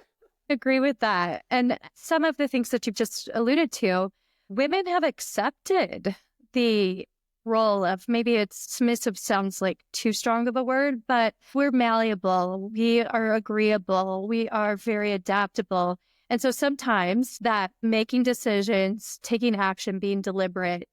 Agree with that. And some of the things that you've just alluded to, women have accepted the role of, maybe it's submissive sounds like too strong of a word, but we're malleable, we are agreeable, we are very adaptable. And so sometimes that making decisions, taking action, being deliberate,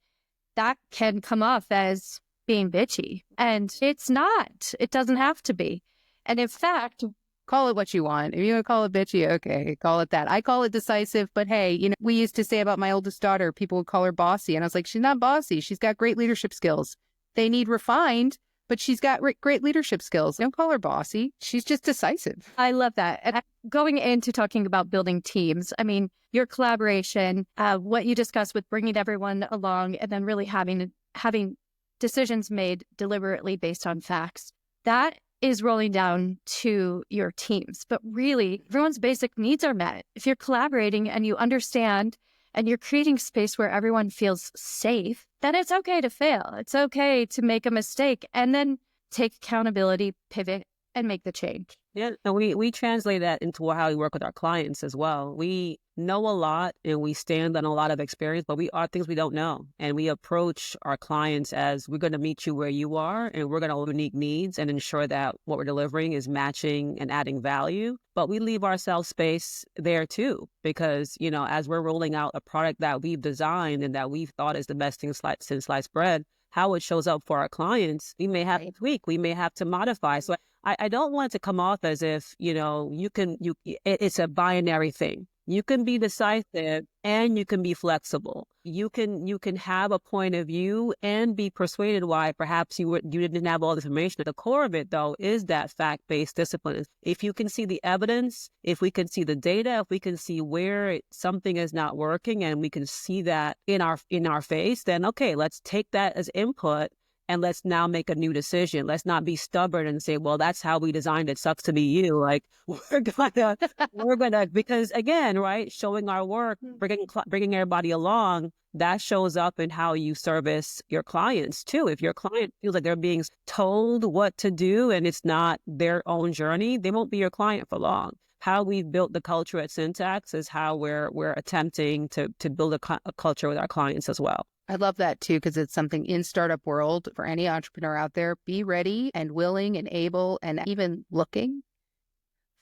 that can come off as being bitchy. And it's not. It doesn't have to be. And in fact, call it what you want. If you want to call it bitchy, okay, call it that. I call it decisive, but hey, we used to say about my oldest daughter, people would call her bossy. And I was like, she's not bossy. She's got great leadership skills. They need refined, but she's got great leadership skills. Don't call her bossy. She's just decisive. I love that. And going into talking about building teams, I mean, your collaboration, what you discussed with bringing everyone along and then really having decisions made deliberately based on facts, that is rolling down to your teams. But really, everyone's basic needs are met. If you're collaborating and you understand and you're creating space where everyone feels safe, then it's okay to fail. It's okay to make a mistake and then take accountability, pivot, and make the change. Yeah, and we translate that into how we work with our clients as well. We know a lot and we stand on a lot of experience, but we are things we don't know. And we approach our clients as we're going to meet you where you are and we're going to have unique needs and ensure that what we're delivering is matching and adding value. But we leave ourselves space there too, because, as we're rolling out a product that we've designed and that we've thought is the best thing since sliced bread, how it shows up for our clients, we may have to tweak, we may have to modify. So I don't want it to come off as if, it's a binary thing. You can be decisive and you can be flexible. You can have a point of view and be persuaded why perhaps you didn't have all the information. At the core of it, though, is that fact-based discipline. If you can see the evidence, if we can see the data, if we can see where something is not working and we can see that in our face, then okay, let's take that as input. And let's now make a new decision. Let's not be stubborn and say, well, that's how we designed it. Sucks to be you. Like we're gonna, because again, right, showing our work, bringing everybody along, that shows up in how you service your clients too. If your client feels like they're being told what to do and it's not their own journey, they won't be your client for long. How we've built the culture at Syntax is how we're attempting to build a culture with our clients as well. I love that too, because it's something in startup world for any entrepreneur out there. Be ready and willing and able and even looking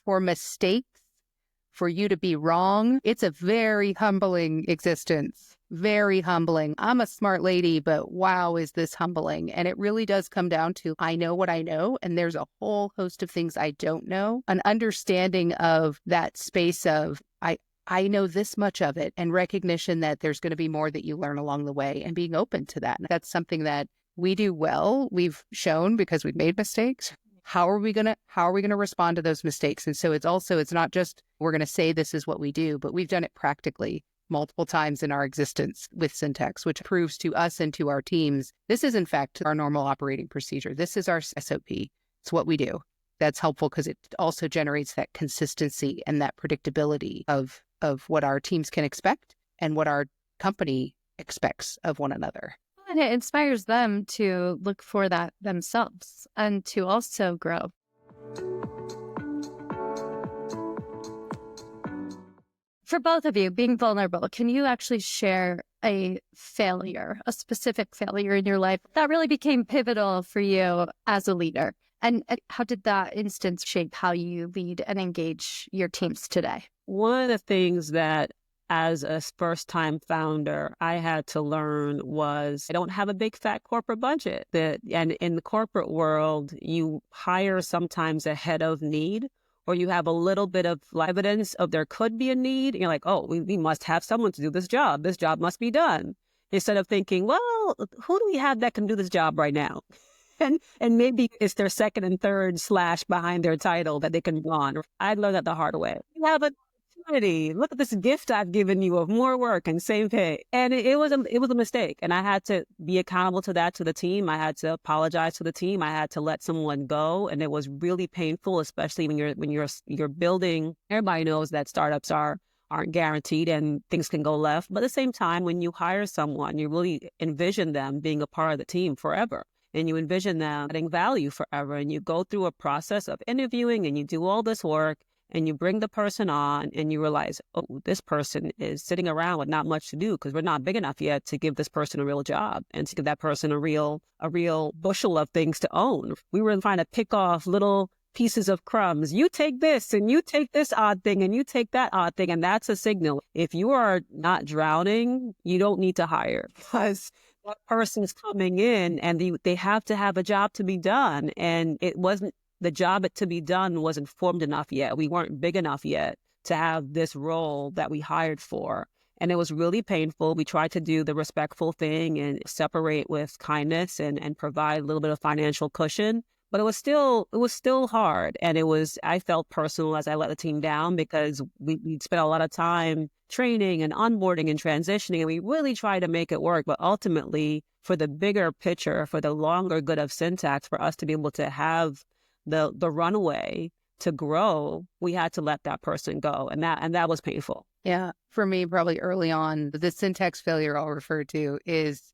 for mistakes, for you to be wrong. It's a very humbling existence, very humbling. I'm a smart lady, but wow, is this humbling. And it really does come down to, I know what I know, and there's a whole host of things I don't know. An understanding of that space of, I know this much of it, and recognition that there's going to be more that you learn along the way and being open to that. And that's something that we do well. We've shown because we've made mistakes. How are we going to respond to those mistakes? And so it's not just we're going to say this is what we do, but we've done it practically multiple times in our existence with Syntax, which proves to us and to our teams, this is in fact our normal operating procedure. This is our SOP. It's what we do. That's helpful because it also generates that consistency and that predictability of what our teams can expect and what our company expects of one another. And it inspires them to look for that themselves and to also grow. For both of you, being vulnerable, can you actually share a specific failure in your life that really became pivotal for you as a leader? And how did that instance shape how you lead and engage your teams today? One of the things that as a first-time founder, I had to learn was I don't have a big fat corporate budget. And in the corporate world, you hire sometimes ahead of need, or you have a little bit of evidence of there could be a need. And you're like, oh, we must have someone to do this job. This job must be done. Instead of thinking, well, who do we have that can do this job right now? And maybe it's their second and third / behind their title that they can go on. I learned that the hard way. You have an opportunity. Look at this gift I've given you of more work and same pay. And it was a mistake. And I had to be accountable to that, to the team. I had to apologize to the team. I had to let someone go. And it was really painful, especially when you're building. Everybody knows that startups aren't guaranteed and things can go left. But at the same time, when you hire someone, you really envision them being a part of the team forever. And you envision them adding value forever. And you go through a process of interviewing and you do all this work and you bring the person on and you realize, oh, this person is sitting around with not much to do because we're not big enough yet to give this person a real job and to give that person a real bushel of things to own. We were trying to pick off little pieces of crumbs. You take this and you take this odd thing and you take that odd thing. And that's a signal. If you are not drowning, you don't need to hire because that person's coming in and they have to have a job to be done. And the job to be done wasn't formed enough yet. We weren't big enough yet to have this role that we hired for. And it was really painful. We tried to do the respectful thing and separate with kindness and provide a little bit of financial cushion. But it was still hard. And I felt personal as I let the team down because we spent a lot of time training and onboarding and transitioning. And we really tried to make it work. But ultimately, for the bigger picture, for the longer good of Syntax, for us to be able to have the runway to grow, we had to let that person go. And that was painful. Yeah. For me, probably early on, the Syntax failure I'll refer to is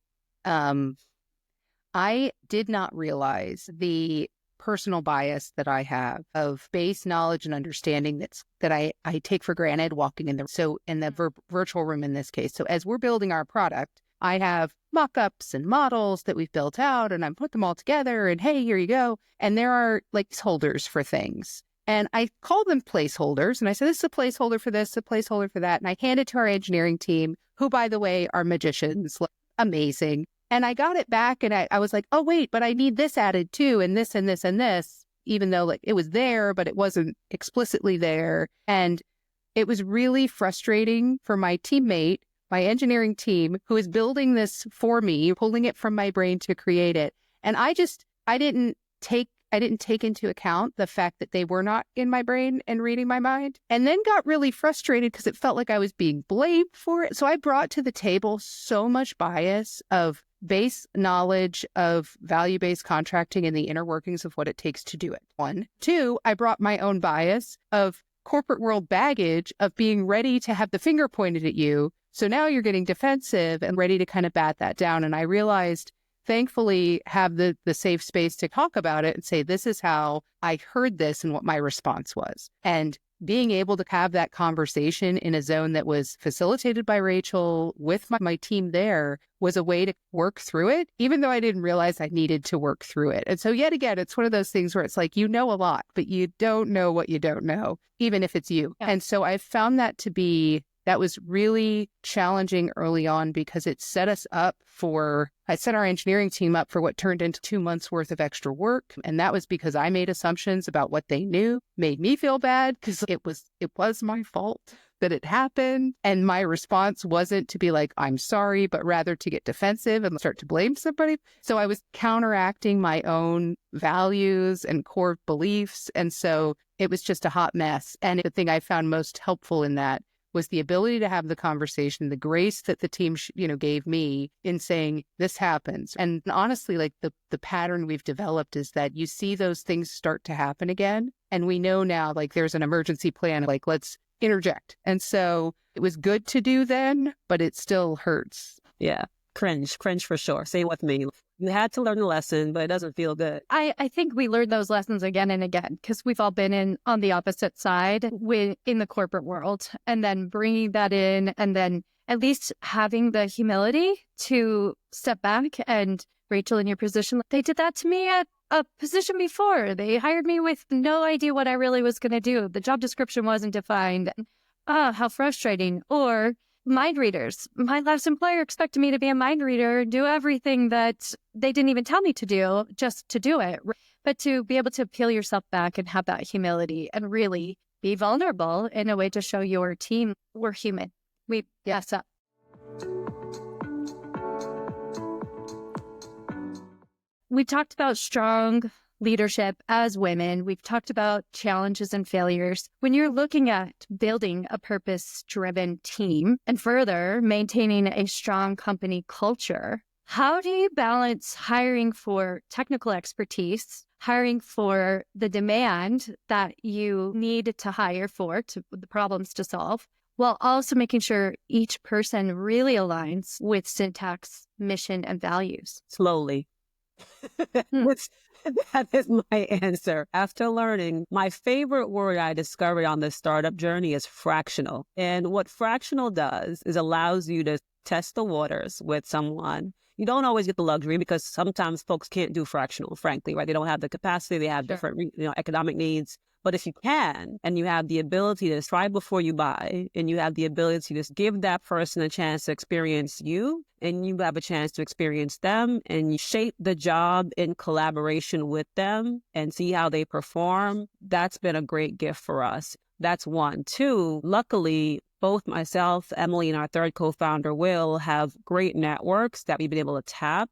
I did not realize the personal bias that I have of base knowledge and understanding that I take for granted walking in the virtual room in this case. So as we're building our product, I have mock-ups and models that we've built out and I put them all together and hey, here you go. And there are like holders for things. And I call them placeholders. And I said, this is a placeholder for this, a placeholder for that. And I hand it to our engineering team, who, by the way, are magicians, amazing. And I got it back and I was like, oh, wait, but I need this added too, and this and this and this, even though like it was there, but it wasn't explicitly there. And it was really frustrating for my teammate, my engineering team, who is building this for me, pulling it from my brain to create it. And I didn't take into account the fact that they were not in my brain and reading my mind, and then got really frustrated because it felt like I was being blamed for it. So I brought to the table so much bias of base knowledge of value-based contracting and the inner workings of what it takes to do it. 1. 2, I brought my own bias of corporate world baggage of being ready to have the finger pointed at you. So now you're getting defensive and ready to kind of bat that down. And I realized, thankfully, have the safe space to talk about it and say, this is how I heard this and what my response was. And being able to have that conversation in a zone that was facilitated by Rachael with my team there was a way to work through it, even though I didn't realize I needed to work through it. And so yet again, it's one of those things where it's like, you know a lot, but you don't know what you don't know, even if it's you. Yeah. And so I found that was really challenging early on because it set our engineering team up for what turned into 2 months worth of extra work. And that was because I made assumptions about what they knew, made me feel bad because it was my fault that it happened. And my response wasn't to be like, I'm sorry, but rather to get defensive and start to blame somebody. So I was counteracting my own values and core beliefs. And so it was just a hot mess. And the thing I found most helpful in that was the ability to have the conversation, the grace that the team, gave me in saying this happens. And honestly, like the pattern we've developed is that you see those things start to happen again. And we know now, like there's an emergency plan, like let's interject. And so it was good to do then, but it still hurts. Yeah. Cringe for sure. Same with me. You had to learn the lesson, but it doesn't feel good. I think we learned those lessons again and again because we've all been on the opposite side in the corporate world, and then bringing that in, and then at least having the humility to step back. And Rachel, in your position, they did that to me at a position before. They hired me with no idea what I really was going to do. The job description wasn't defined. How frustrating. Or mind readers. My last employer expected me to be a mind reader, do everything that they didn't even tell me to do, just to do it. But to be able to peel yourself back and have that humility and really be vulnerable in a way to show your team we're human. We mess up. We talked about strong leadership as women. We've talked about challenges and failures. When you're looking at building a purpose-driven team and further maintaining a strong company culture, how do you balance hiring for technical expertise, hiring for the demand that you need to hire for, to the problems to solve, while also making sure each person really aligns with Syntax mission and values? Slowly. That is my answer. After learning, my favorite word I discovered on this startup journey is fractional. And what fractional does is allows you to test the waters with someone. You don't always get the luxury because sometimes folks can't do fractional, frankly, right? They don't have the capacity. They have different, economic needs. But if you can, and you have the ability to try before you buy, and you have the ability to just give that person a chance to experience you, and you have a chance to experience them, and you shape the job in collaboration with them and see how they perform, that's been a great gift for us. That's one. Two, luckily, both myself, Emily, and our third co-founder, Will, have great networks that we've been able to tap.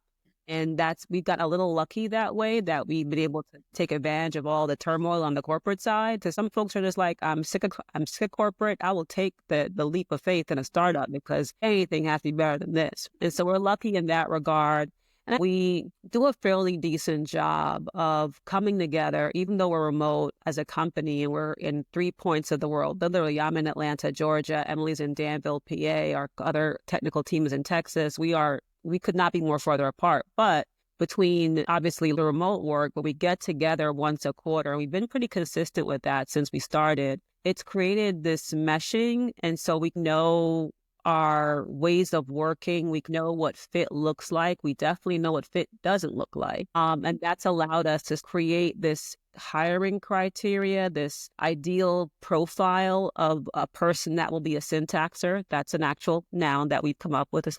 And we've got a little lucky that way, that we've been able to take advantage of all the turmoil on the corporate side. So some folks are just like, I'm sick of corporate. I will take the leap of faith in a startup because anything has to be better than this. And so we're lucky in that regard. And we do a fairly decent job of coming together, even though we're remote as a company and we're in 3 points of the world. Literally, I'm in Atlanta, Georgia. Emily's in Danville, PA. Our other technical team is in Texas. We could not be more further apart. But between obviously the remote work, but we get together once a quarter, and we've been pretty consistent with that since we started. It's created this meshing, and so we know our ways of working. We know what fit looks like. We definitely know what fit doesn't look like. And that's allowed us to create this hiring criteria, this ideal profile of a person that will be a syntaxer. That's an actual noun that we've come up with.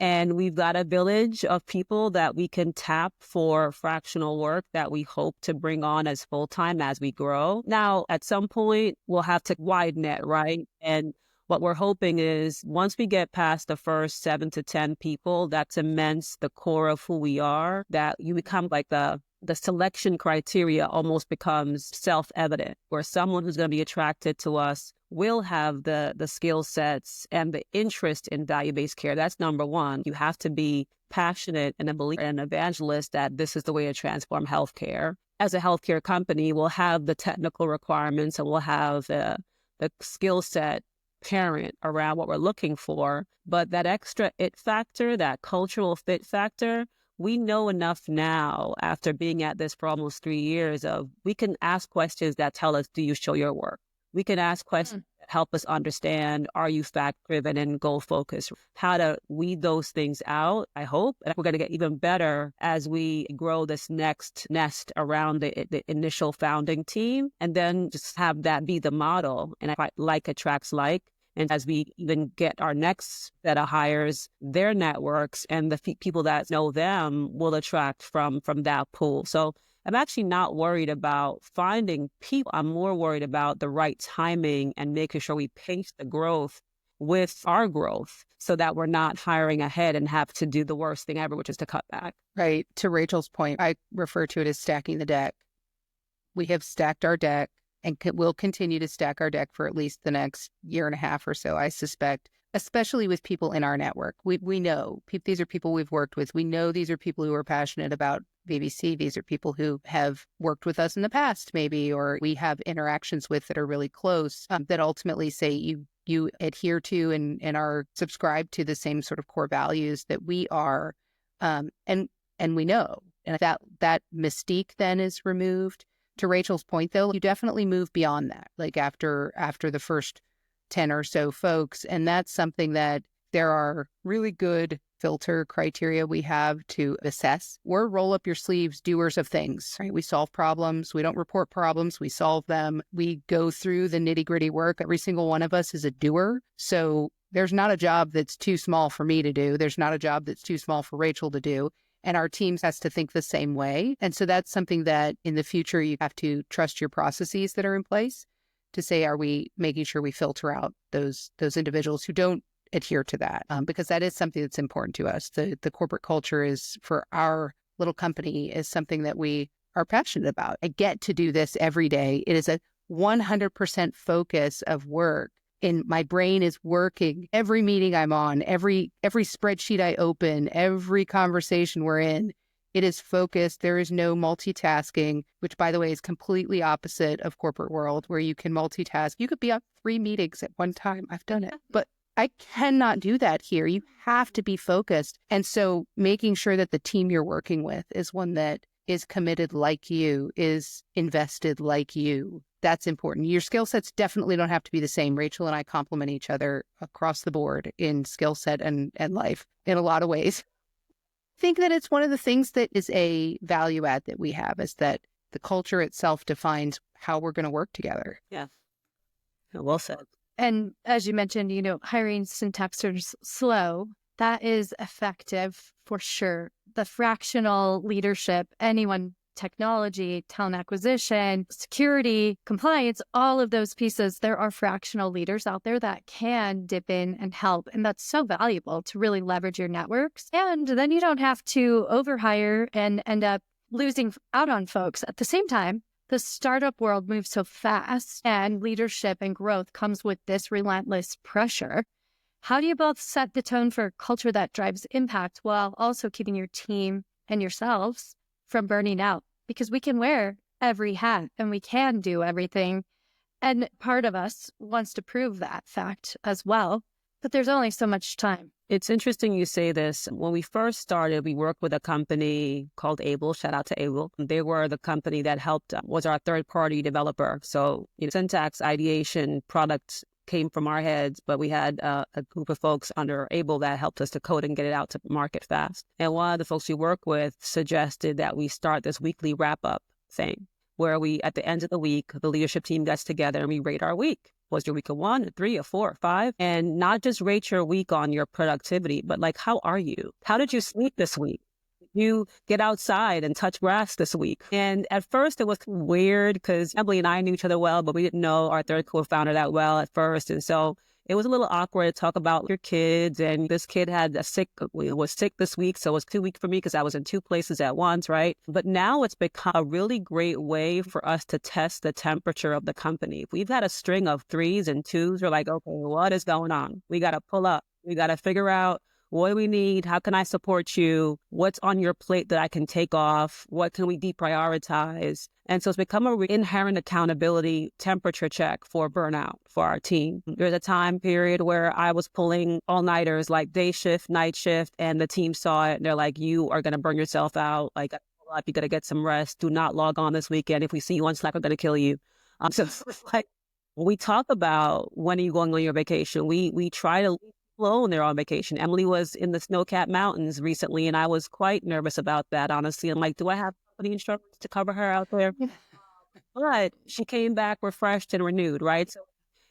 And we've got a village of people that we can tap for fractional work that we hope to bring on as full-time as we grow. Now, at some point, we'll have to widen it, right? And what we're hoping is once we get past the first 7 to 10 people, that cements the core of who we are, that you become like the selection criteria almost becomes self-evident, where someone who's going to be attracted to us will have the skill sets and the interest in value-based care. That's number one. You have to be passionate and a believer and an evangelist that this is the way to transform healthcare. As a healthcare company, we'll have the technical requirements and we'll have the skill set parent around what we're looking for. But that extra it factor, that cultural fit factor, we know enough now after being at this for almost 3 years of we can ask questions that tell us, do you show your work? We can ask questions that help us understand, are you fact-driven and goal-focused? How to weed those things out, I hope. And we're going to get even better as we grow this next nest around the initial founding team, and then just have that be the model. And like attracts like. And as we even get our next set of hires, their networks and the people that know them will attract from that pool. So I'm actually not worried about finding people. I'm more worried about the right timing and making sure we pace the growth with our growth so that we're not hiring ahead and have to do the worst thing ever, which is to cut back. Right. To Rachel's point, I refer to it as stacking the deck. We have stacked our deck and will continue to stack our deck for at least the next year and a half or so, I suspect, especially with people in our network. We know these are people we've worked with. We know these are people who are passionate about BBC. These are people who have worked with us in the past, maybe, or we have interactions with that are really close, that ultimately say you adhere to and are subscribed to the same sort of core values that we are. And we know. And that mystique then is removed. To Rachel's point, though, you definitely move beyond that, like after the first 10 or so folks. And that's something that there are really good filter criteria we have to assess. We're roll up your sleeves doers of things, right? We solve problems. We don't report problems. We solve them. We go through the nitty gritty work. Every single one of us is a doer. So there's not a job that's too small for me to do. There's not a job that's too small for Rachel to do. And our teams has to think the same way. And so that's something that in the future, you have to trust your processes that are in place to say, are we making sure we filter out those individuals who don't adhere to that? Because that is something that's important to us. The corporate culture is, for our little company, is something that we are passionate about. I get to do this every day. It is a 100% focus of work. And my brain is working every meeting I'm on, every spreadsheet I open, every conversation we're in. It is focused. There is no multitasking, which, by the way, is completely opposite of corporate world, where you can multitask. You could be on 3 meetings at one time. I've done it, but I cannot do that here. You have to be focused. And so making sure that the team you're working with is one that is committed like you, is invested like you. That's important. Your skill sets definitely don't have to be the same. Rachel and I complement each other across the board in skill set and life in a lot of ways. I think that it's one of the things that is a value add that we have, is that the culture itself defines how we're going to work together. Yeah. Well said. And as you mentioned, hiring syntaxers slow, that is effective for sure. The fractional leadership, technology, talent acquisition, security, compliance, all of those pieces, there are fractional leaders out there that can dip in and help. And that's so valuable to really leverage your networks. And then you don't have to overhire and end up losing out on folks. At the same time, the startup world moves so fast, and leadership and growth comes with this relentless pressure. How do you both set the tone for a culture that drives impact while also keeping your team and yourselves from burning out? Because we can wear every hat and we can do everything. And part of us wants to prove that fact as well. But there's only so much time. It's interesting you say this. When we first started, we worked with a company called Able. Shout out to Able. They were the company that helped, was our third-party developer. So syntax, ideation, product came from our heads, but we had a group of folks under Able that helped us to code and get it out to market fast. And one of the folks we work with suggested that we start this weekly wrap-up thing, where we, at the end of the week, the leadership team gets together and we rate our week. Was your week a 1, a 3, a 4, a 5? And not just rate your week on your productivity, but like, how are you? How did you sleep this week? You get outside and touch grass this week. And at first it was weird because Emily and I knew each other well, but we didn't know our third co-founder that well at first. And so it was a little awkward to talk about your kids. And this kid was sick this week. So it was 2 weeks for me because I was in 2 places at once, right? But now it's become a really great way for us to test the temperature of the company. If we've had a string of 3s and 2s, we're like, okay, what is going on? We got to pull up. We got to figure out, what do we need? How can I support you? What's on your plate that I can take off? What can we deprioritize? And so it's become an inherent accountability temperature check for burnout for our team. There's a time period where I was pulling all-nighters, like day shift, night shift, and the team saw it. And they're like, you are going to burn yourself out. Like, you got to get some rest. Do not log on this weekend. If we see you on Slack, we're going to kill you. So it's like, when we talk about when are you going on your vacation, we try to alone they're on vacation. Emily was in the snow-capped mountains recently, and I was quite nervous about that, honestly. I'm like, do I have company instructors to cover her out there? But she came back refreshed and renewed, right? So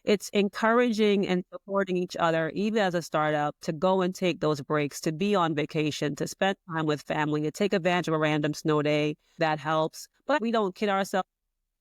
it's encouraging and supporting each other, even as a startup, to go and take those breaks, to be on vacation, to spend time with family, to take advantage of a random snow day. That helps. But we don't kid ourselves.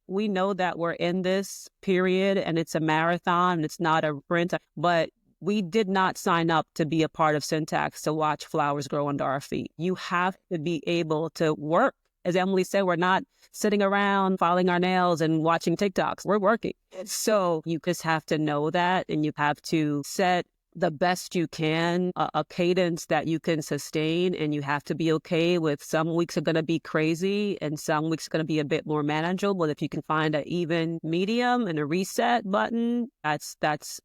We know that we're in this period and it's a marathon, it's not a sprint, but we did not sign up to be a part of Syntax to watch flowers grow under our feet. You have to be able to work. As Emily said, we're not sitting around filing our nails and watching TikToks. We're working. So you just have to know that, and you have to set the best you can, a cadence that you can sustain, and you have to be okay with some weeks are going to be crazy and some weeks are going to be a bit more manageable. If you can find an even medium and a reset button, that's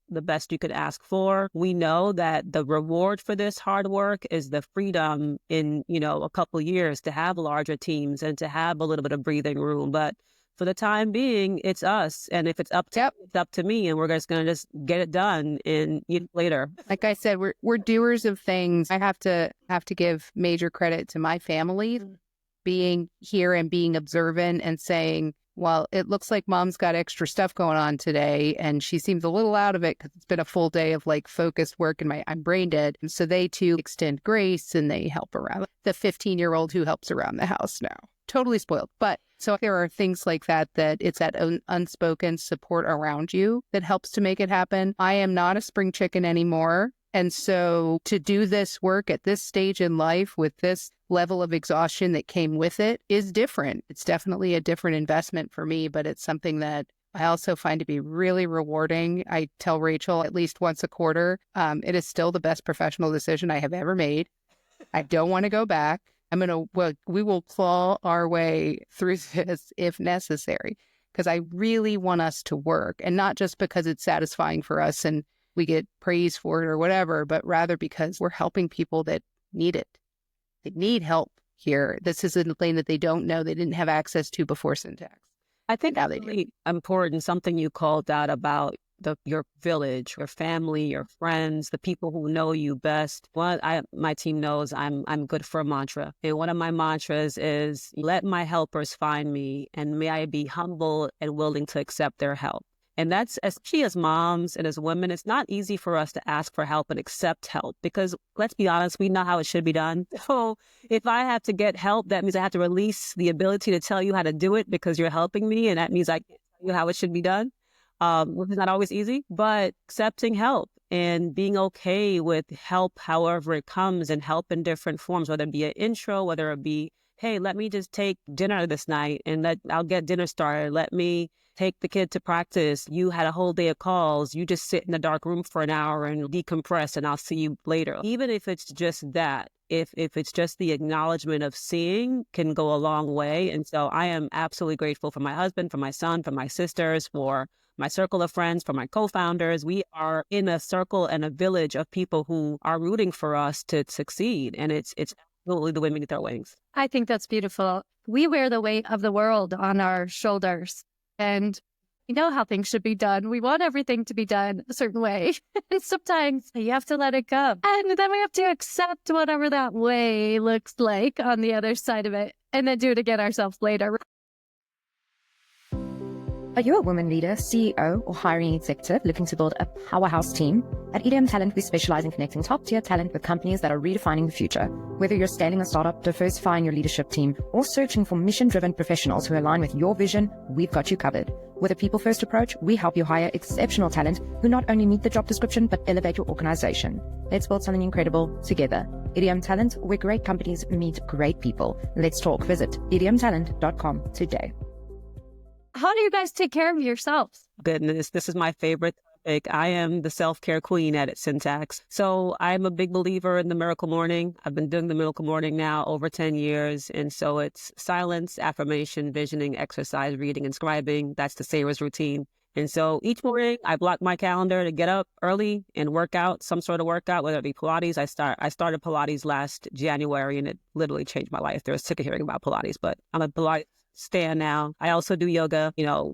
the best you could ask for. We know that the reward for this hard work is the freedom in, a couple of years to have larger teams and to have a little bit of breathing room. But for the time being, it's us. And if it's up to me, and we're just going to just get it done in later. Like I said, we're doers of things. I have to give major credit to my family being here and being observant and saying, well, it looks like mom's got extra stuff going on today, and she seems a little out of it because it's been a full day of like focused work and I'm brain dead. And so they too extend grace and they help around. The 15-year-old who helps around the house now. Totally spoiled. But so there are things like that it's that unspoken support around you that helps to make it happen. I am not a spring chicken anymore. And so to do this work at this stage in life with this level of exhaustion that came with it is different. It's definitely a different investment for me, but it's something that I also find to be really rewarding. I tell Rachel at least once a quarter, it is still the best professional decision I have ever made. I don't want to go back. We will claw our way through this if necessary, because I really want us to work, and not just because it's satisfying for us and we get praise for it or whatever, but rather because we're helping people that need it. They need help here. This is a lane that they don't know, they didn't have access to before Syntax. I think that's really important, something you called out about your village, your family, your friends, the people who know you best. My team knows I'm good for a mantra. And one of my mantras is, let my helpers find me, and may I be humble and willing to accept their help. And that's, especially as moms and as women, it's not easy for us to ask for help and accept help, because let's be honest, we know how it should be done. So if I have to get help, that means I have to release the ability to tell you how to do it because you're helping me. And that means I can't tell you how it should be done. Which is not always easy, but accepting help and being okay with help however it comes, and help in different forms, whether it be an intro, whether it be, hey, let me just take dinner this night and I'll get dinner started. Let me take the kid to practice. You had a whole day of calls. You just sit in a dark room for an hour and decompress, and I'll see you later. Even if it's just that, if it's just the acknowledgement of seeing, can go a long way. And so I am absolutely grateful for my husband, for my son, for my sisters, for my circle of friends, for my co-founders. We are in a circle and a village of people who are rooting for us to succeed. And it's absolutely the way we get our wings. I think that's beautiful. We wear the weight of the world on our shoulders, and we know how things should be done. We want everything to be done a certain way. And sometimes you have to let it go. And then we have to accept whatever that way looks like on the other side of it, and then do it again ourselves later. Are you a woman leader, CEO, or hiring executive looking to build a powerhouse team? At EDM Talent, we specialize in connecting top-tier talent with companies that are redefining the future. Whether you're scaling a startup, diversifying your leadership team, or searching for mission-driven professionals who align with your vision, we've got you covered. With a people-first approach, we help you hire exceptional talent who not only meet the job description, but elevate your organization. Let's build something incredible together. EDM Talent, where great companies meet great people. Let's talk. Visit edmtalent.com today. How do you guys take care of yourselves? Goodness, this is my favorite topic. I am the self-care queen at Syntax. So I'm a big believer in the miracle morning. I've been doing the miracle morning now over 10 years. And so it's silence, affirmation, visioning, exercise, reading, and scribing. That's the Sayers routine. And so each morning I block my calendar to get up early and work out, some sort of workout, whether it be Pilates. I started Pilates last January, and it literally changed my life. There was sick of hearing about Pilates, but I'm a Pilates stand now. I also do yoga,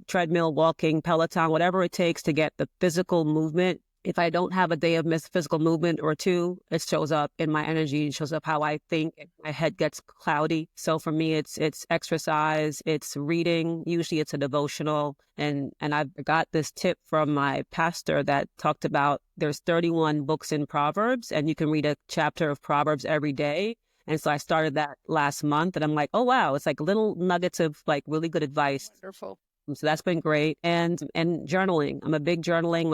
treadmill, walking, Peloton, whatever it takes to get the physical movement If I don't have a day of physical movement or two, it shows up in my energy, it shows up how I think, my head gets cloudy. So for me, it's exercise, it's reading. Usually it's a devotional. And I got this tip from my pastor that talked about there's 31 books in Proverbs and you can read a chapter of Proverbs every day. And so I started that last month and I'm like, oh, wow, it's like little nuggets of like really good advice. Wonderful. So that's been great. And journaling. I'm a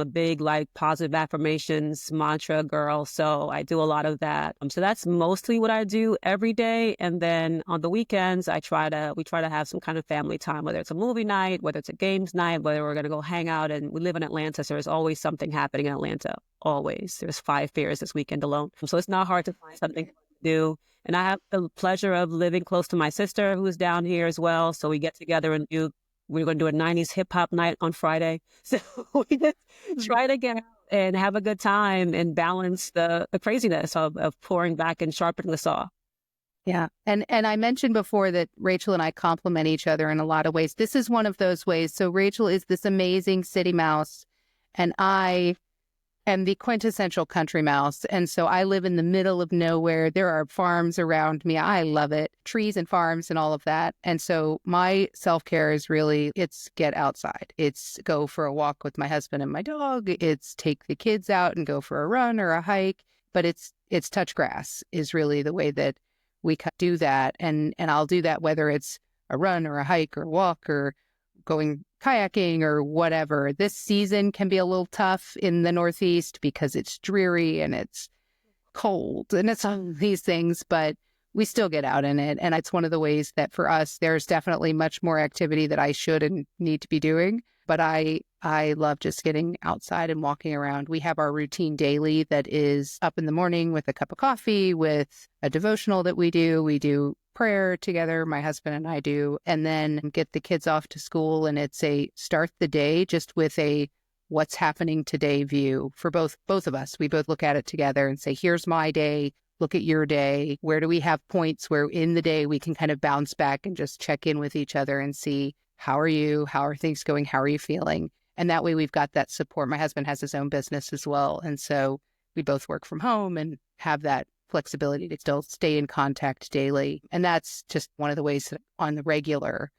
big like positive affirmations mantra girl. So I do a lot of that. So that's mostly what I do every day. And then on the weekends, we try to have some kind of family time, whether it's a movie night, whether it's a games night, whether we're going to go hang out. And we live in Atlanta. So there's always something happening in Atlanta. Always. There's 5 fairs this weekend alone. So it's not hard to find something to do. And I have the pleasure of living close to my sister who's down here as well. So we get together and we're going to do a 90s hip hop night on Friday. So we just try to get out and have a good time and balance the craziness of pouring back and sharpening the saw. Yeah. And I mentioned before that Rachel and I complement each other in a lot of ways. This is one of those ways. So Rachel is this amazing city mouse and I am the quintessential country mouse. And so I live in the middle of nowhere. There are farms around me. I love it. Trees and farms and all of that. And so my self-care is really, it's get outside. It's go for a walk with my husband and my dog. It's take the kids out and go for a run or a hike. But it's touch grass is really the way that we do that. And I'll do that whether it's a run or a hike or a walk or going kayaking or whatever. This season can be a little tough in the Northeast because it's dreary and it's cold and it's all these things, but we still get out in it. And it's one of the ways that for us, there's definitely much more activity that I should and need to be doing. But I love just getting outside and walking around. We have our routine daily that is up in the morning with a cup of coffee, with a devotional that we do. We do prayer together, my husband and I do, and then get the kids off to school. And it's a start the day just with a what's happening today view for both of us. We both look at it together and say, here's my day. Look at your day. Where do we have points where in the day we can kind of bounce back and just check in with each other and see, how are you? How are things going? How are you feeling? And that way we've got that support. My husband has his own business as well. And so we both work from home and have that flexibility to still stay in contact daily. And that's just one of the ways that on the regular,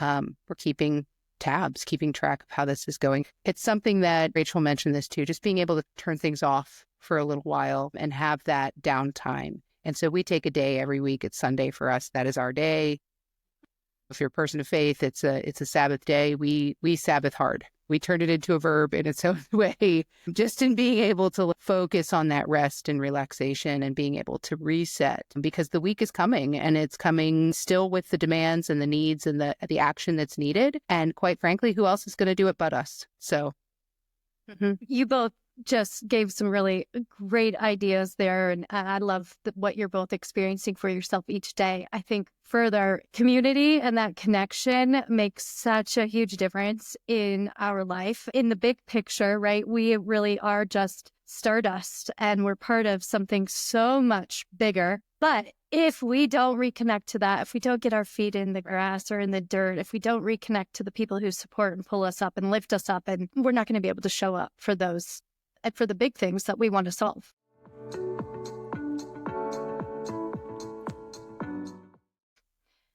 we're keeping tabs, keeping track of how this is going. It's something that Rachel mentioned this too, just being able to turn things off for a little while and have that downtime. And so we take a day every week. It's Sunday for us. That is our day. If you're a person of faith, it's a Sabbath day. We Sabbath hard. We turn it into a verb in its own way, just in being able to focus on that rest and relaxation and being able to reset, because the week is coming and it's coming still with the demands and the needs and the action that's needed. And quite frankly, who else is going to do it but us? So You both just gave some really great ideas there. And I love what you're both experiencing for yourself each day. I think further community and that connection makes such a huge difference in our life. In the big picture, right? We really are just stardust and we're part of something so much bigger. But if we don't reconnect to that, if we don't get our feet in the grass or in the dirt, if we don't reconnect to the people who support and pull us up and lift us up, and we're not going to be able to show up for those and for the big things that we want to solve.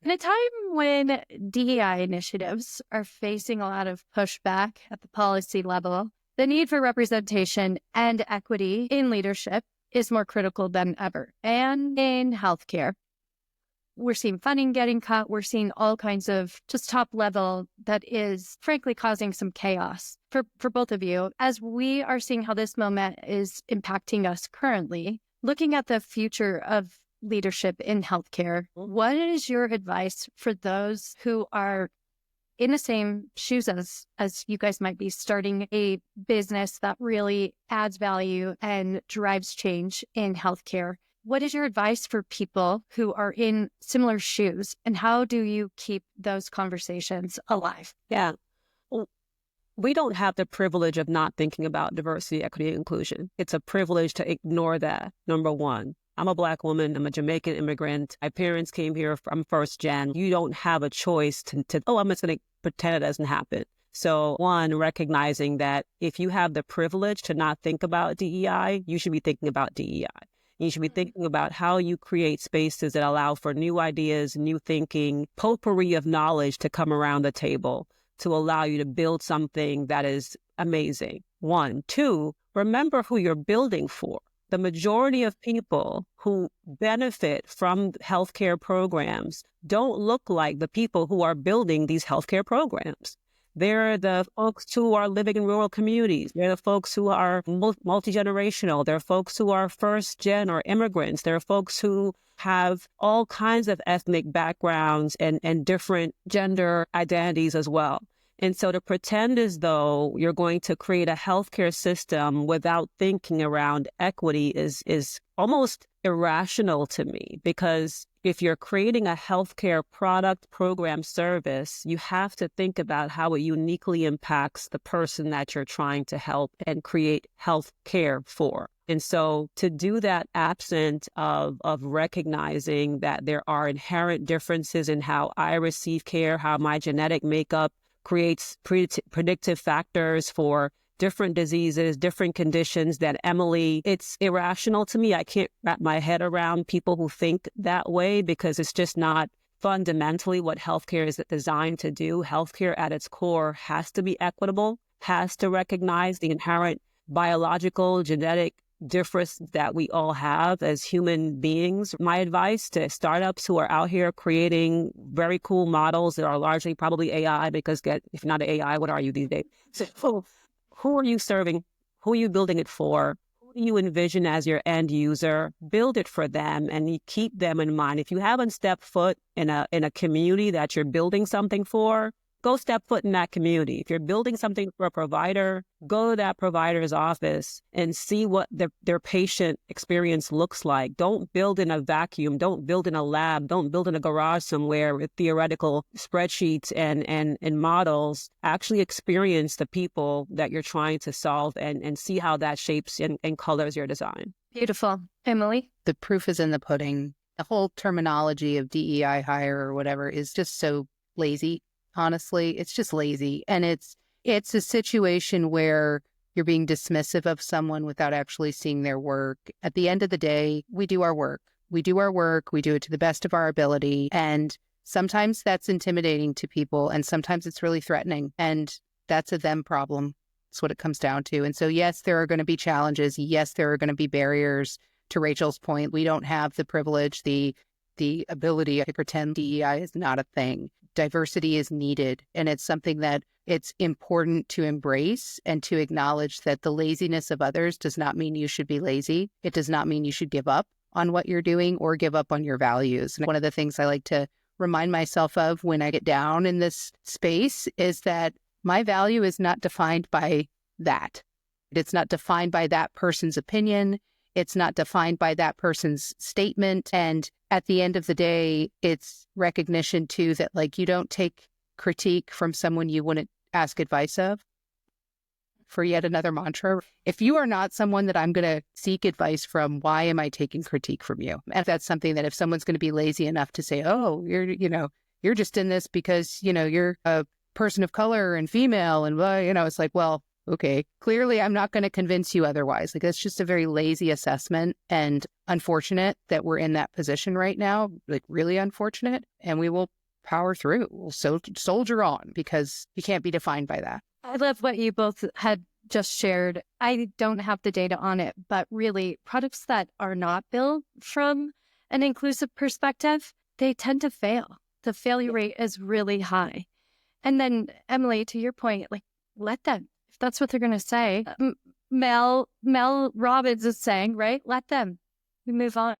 In a time when DEI initiatives are facing a lot of pushback at the policy level, the need for representation and equity in leadership is more critical than ever. And in healthcare, we're seeing funding getting cut. We're seeing all kinds of just top level that is frankly causing some chaos for both of you. As we are seeing how this moment is impacting us currently, looking at the future of leadership in healthcare, what is your advice for those who are in the same shoes as you guys might be, starting a business that really adds value and drives change in healthcare? What is your advice for people who are in similar shoes, and how do you keep those conversations alive? Yeah. We don't have the privilege of not thinking about diversity, equity, and inclusion. It's a privilege to ignore that, number one. I'm a Black woman. I'm a Jamaican immigrant. My parents came here. I'm first gen. You don't have a choice to I'm just going to pretend it doesn't happen. So one, recognizing that if you have the privilege to not think about DEI, you should be thinking about DEI. You should be thinking about how you create spaces that allow for new ideas, new thinking, potpourri of knowledge to come around the table to allow you to build something that is amazing. One. Two, remember who you're building for. The majority of people who benefit from healthcare programs don't look like the people who are building these healthcare programs. They're the folks who are living in rural communities. They're the folks who are multi-generational. They're folks who are first-gen or immigrants. There are folks who have all kinds of ethnic backgrounds and different gender identities as well. And so to pretend as though you're going to create a healthcare system without thinking around equity is almost irrational to me, because if you're creating a healthcare product, program, service, you have to think about how it uniquely impacts the person that you're trying to help and create healthcare for. And so to do that absent of recognizing that there are inherent differences in how I receive care, how my genetic makeup creates predictive factors for different diseases, different conditions that Emily, it's irrational to me. I can't wrap my head around people who think that way, because it's just not fundamentally what healthcare is designed to do. Healthcare at its core has to be equitable, has to recognize the inherent biological, genetic difference that we all have as human beings. My advice to startups who are out here creating very cool models that are largely probably AI, because if not AI, what are you these days? So who are you serving? Who are you building it for? Who do you envision as your end user? Build it for them, and you keep them in mind. If you haven't stepped foot in a community that you're building something for, go step foot in that community. If you're building something for a provider, go to that provider's office and see what their patient experience looks like. Don't build in a vacuum. Don't build in a lab. Don't build in a garage somewhere with theoretical spreadsheets and models. Actually experience the people that you're trying to solve and see how that shapes and colors your design. Beautiful. Emily? The proof is in the pudding. The whole terminology of DEI hire or whatever is just so lazy. Honestly, it's just lazy. And it's a situation where you're being dismissive of someone without actually seeing their work. At the end of the day, we do our work. We do our work. We do it to the best of our ability. And sometimes that's intimidating to people. And sometimes it's really threatening. And that's a them problem. That's what it comes down to. And so, yes, there are going to be challenges. Yes, there are going to be barriers. To Rachel's point, we don't have the privilege, the ability to pretend DEI is not a thing. Diversity is needed, and it's something that it's important to embrace and to acknowledge that the laziness of others does not mean you should be lazy. It does not mean you should give up on what you're doing or give up on your values. And one of the things I like to remind myself of when I get down in this space is that my value is not defined by that. It's not defined by that person's opinion. It's not defined by that person's statement. And at the end of the day, it's recognition too that like you don't take critique from someone you wouldn't ask advice of. For yet another mantra, if you are not someone that I'm going to seek advice from, why am I taking critique from you? And that's something that if someone's going to be lazy enough to say, oh, you're just in this because, you're a person of color and female and, it's like, well, okay, clearly I'm not going to convince you otherwise. Like, that's just a very lazy assessment, and unfortunate that we're in that position right now, like really unfortunate, and we will power through. We'll soldier on because you can't be defined by that. I love what you both had just shared. I don't have the data on it, but really products that are not built from an inclusive perspective, they tend to fail. The failure rate is really high. And then Emily, to your point, like, let them. If that's what they're going to say. Mel Robbins is saying, right? Let them. We move on.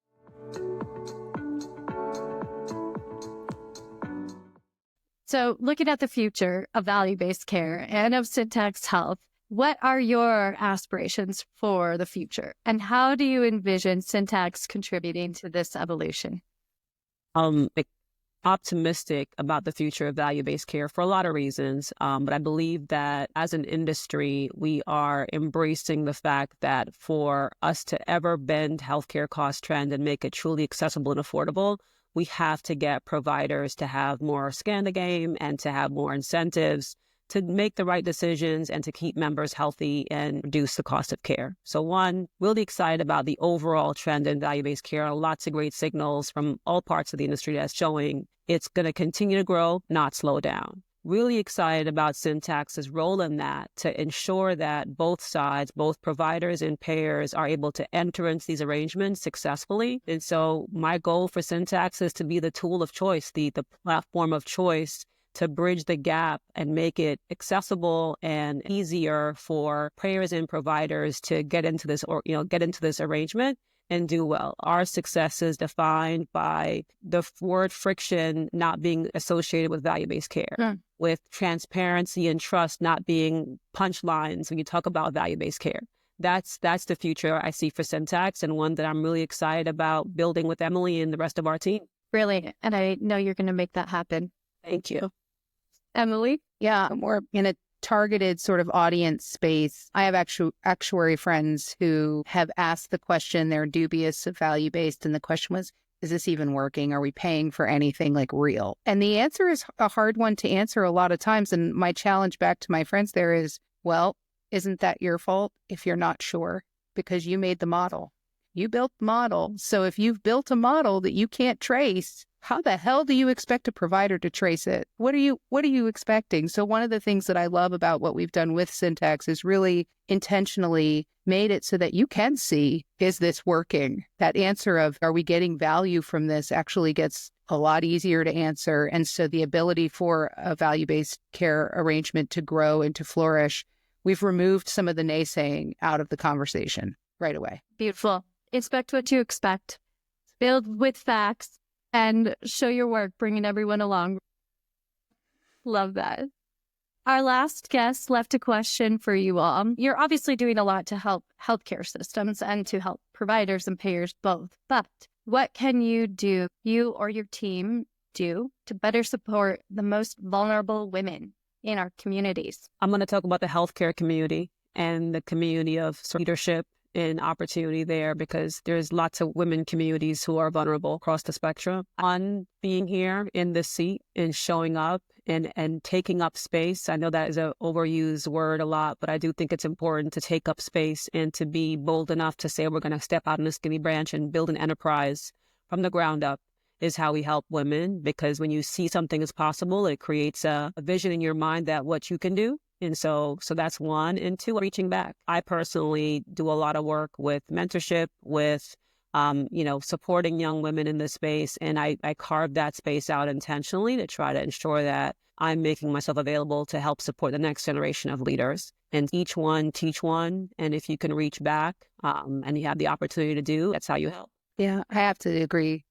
So looking at the future of value-based care and of Syntax Health, what are your aspirations for the future? And how do you envision Syntax contributing to this evolution? Optimistic about the future of value-based care for a lot of reasons. But I believe that as an industry, we are embracing the fact that for us to ever bend healthcare cost trend and make it truly accessible and affordable, we have to get providers to have more skin in the game and to have more incentives to make the right decisions and to keep members healthy and reduce the cost of care. So one, really excited about the overall trend in value-based care. Lots of great signals from all parts of the industry that's showing it's going to continue to grow, not slow down. Really excited about Syntax's role in that to ensure that both sides, both providers and payers, are able to enter into these arrangements successfully. And so my goal for Syntax is to be the tool of choice, the platform of choice to bridge the gap and make it accessible and easier for payers and providers to get into this arrangement and do well. Our success is defined by the word friction not being associated with value-based care, with transparency and trust not being punchlines when you talk about value-based care. That's the future I see for Syntax, and one that I'm really excited about building with Emily and the rest of our team. Really, and I know you're going to make that happen. Thank you. Emily? Yeah, more in a targeted sort of audience space. I have actuary friends who have asked the question, they're dubious of value-based, and the question was, is this even working? Are we paying for anything like real? And the answer is a hard one to answer a lot of times. And my challenge back to my friends there is, well, isn't that your fault if you're not sure? Because you made the model. You built the model. So if you've built a model that you can't trace, how the hell do you expect a provider to trace it? What are you expecting? So one of the things that I love about what we've done with Syntax is really intentionally made it so that you can see, is this working? That answer of, are we getting value from this, actually gets a lot easier to answer. And so the ability for a value-based care arrangement to grow and to flourish, we've removed some of the naysaying out of the conversation right away. Beautiful. Expect what you expect. Build with facts. And show your work, bringing everyone along. Love that. Our last guest left a question for you all. You're obviously doing a lot to help healthcare systems and to help providers and payers both. But what can you do, you or your team do, to better support the most vulnerable women in our communities? I'm going to talk about the healthcare community and the community of leadership and opportunity there, because there's lots of women communities who are vulnerable across the spectrum. On being here in this seat and showing up and taking up space. I know that is an overused word a lot, but I do think it's important to take up space and to be bold enough to say we're going to step out on a skinny branch and build an enterprise from the ground up is how we help women. Because when you see something is possible, it creates a vision in your mind that what you can do. And so that's one. And two, reaching back. I personally do a lot of work with mentorship, with, supporting young women in this space. And I carved that space out intentionally to try to ensure that I'm making myself available to help support the next generation of leaders. And each one, teach one. And if you can reach back and you have the opportunity to do, that's how you help. Yeah, I have to agree.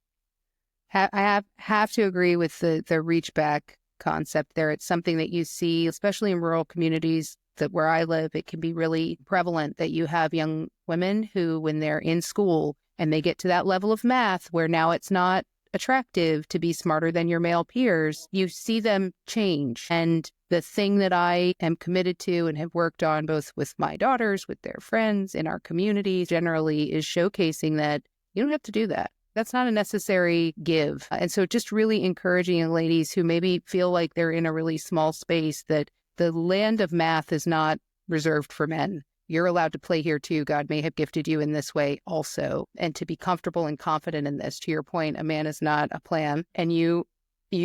I have to agree with the reach back concept there. It's something that you see, especially in rural communities that where I live, it can be really prevalent that you have young women who, when they're in school and they get to that level of math where now it's not attractive to be smarter than your male peers, you see them change. And the thing that I am committed to and have worked on both with my daughters, with their friends, in our community generally, is showcasing that you don't have to do that. That's not a necessary give. And so just really encouraging young ladies who maybe feel like they're in a really small space, that the land of math is not reserved for men. You're allowed to play here too. God may have gifted you in this way also. And to be comfortable and confident in this. To your point, a man is not a plan, and you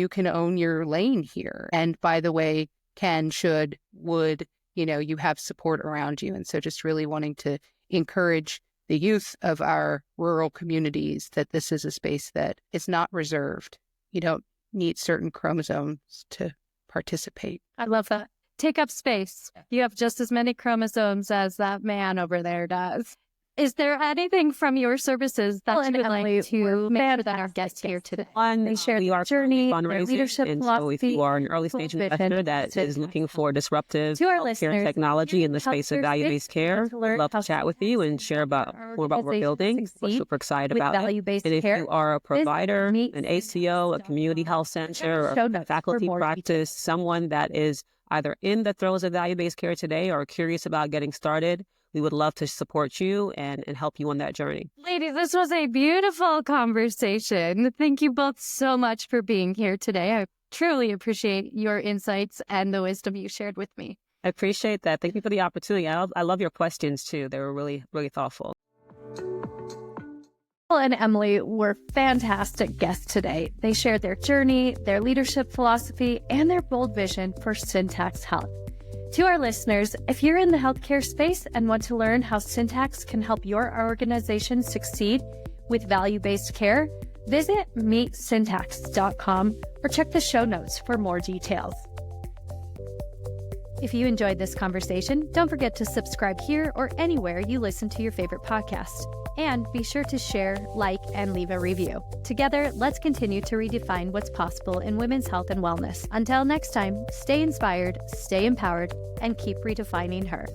can own your lane here. And by the way, can, should, would, you have support around you. And so just really wanting to encourage the youth of our rural communities that this is a space that is not reserved. You don't need certain chromosomes to participate. I love that. Take up space. You have just as many chromosomes as that man over there does. Is there anything from your services that you would like to make sure that our guests here today? They share their journey, their fundraising, leadership and philosophy. So if you are an early stage investor that is looking for disruptive To our healthcare listeners, technology in the space of value-based care, learn love how to chat with you and share more about what we're building. We're super excited with about it. value-based And if care, you are a provider, meet an ACO, a community health center, or a faculty practice, someone that is either in the throes of value-based care today or curious about getting started, we would love to support you and help you on that journey. Ladies, this was a beautiful conversation. Thank you both so much for being here today. Truly appreciate your insights and the wisdom you shared with me. I appreciate that. Thank you for the opportunity. I love your questions too. They were really, really thoughtful. Rachael and Emily were fantastic guests today. They shared their journey, their leadership philosophy, and their bold vision for Syntax Health. To our listeners, if you're in the healthcare space and want to learn how Syntax can help your organization succeed with value-based care, visit meetsyntax.com or check the show notes for more details. If you enjoyed this conversation, don't forget to subscribe here or anywhere you listen to your favorite podcast. And be sure to share, like, and leave a review. Together, let's continue to redefine what's possible in women's health and wellness. Until next time, stay inspired, stay empowered, and keep redefining her.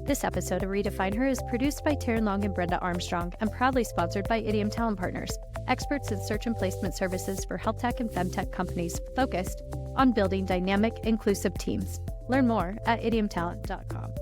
This episode of Redefine Her is produced by Taryn Long and Brenda Armstrong and proudly sponsored by Idiom Talent Partners, experts in search and placement services for health tech and femtech companies focused on building dynamic, inclusive teams. Learn more at idiomtalent.com.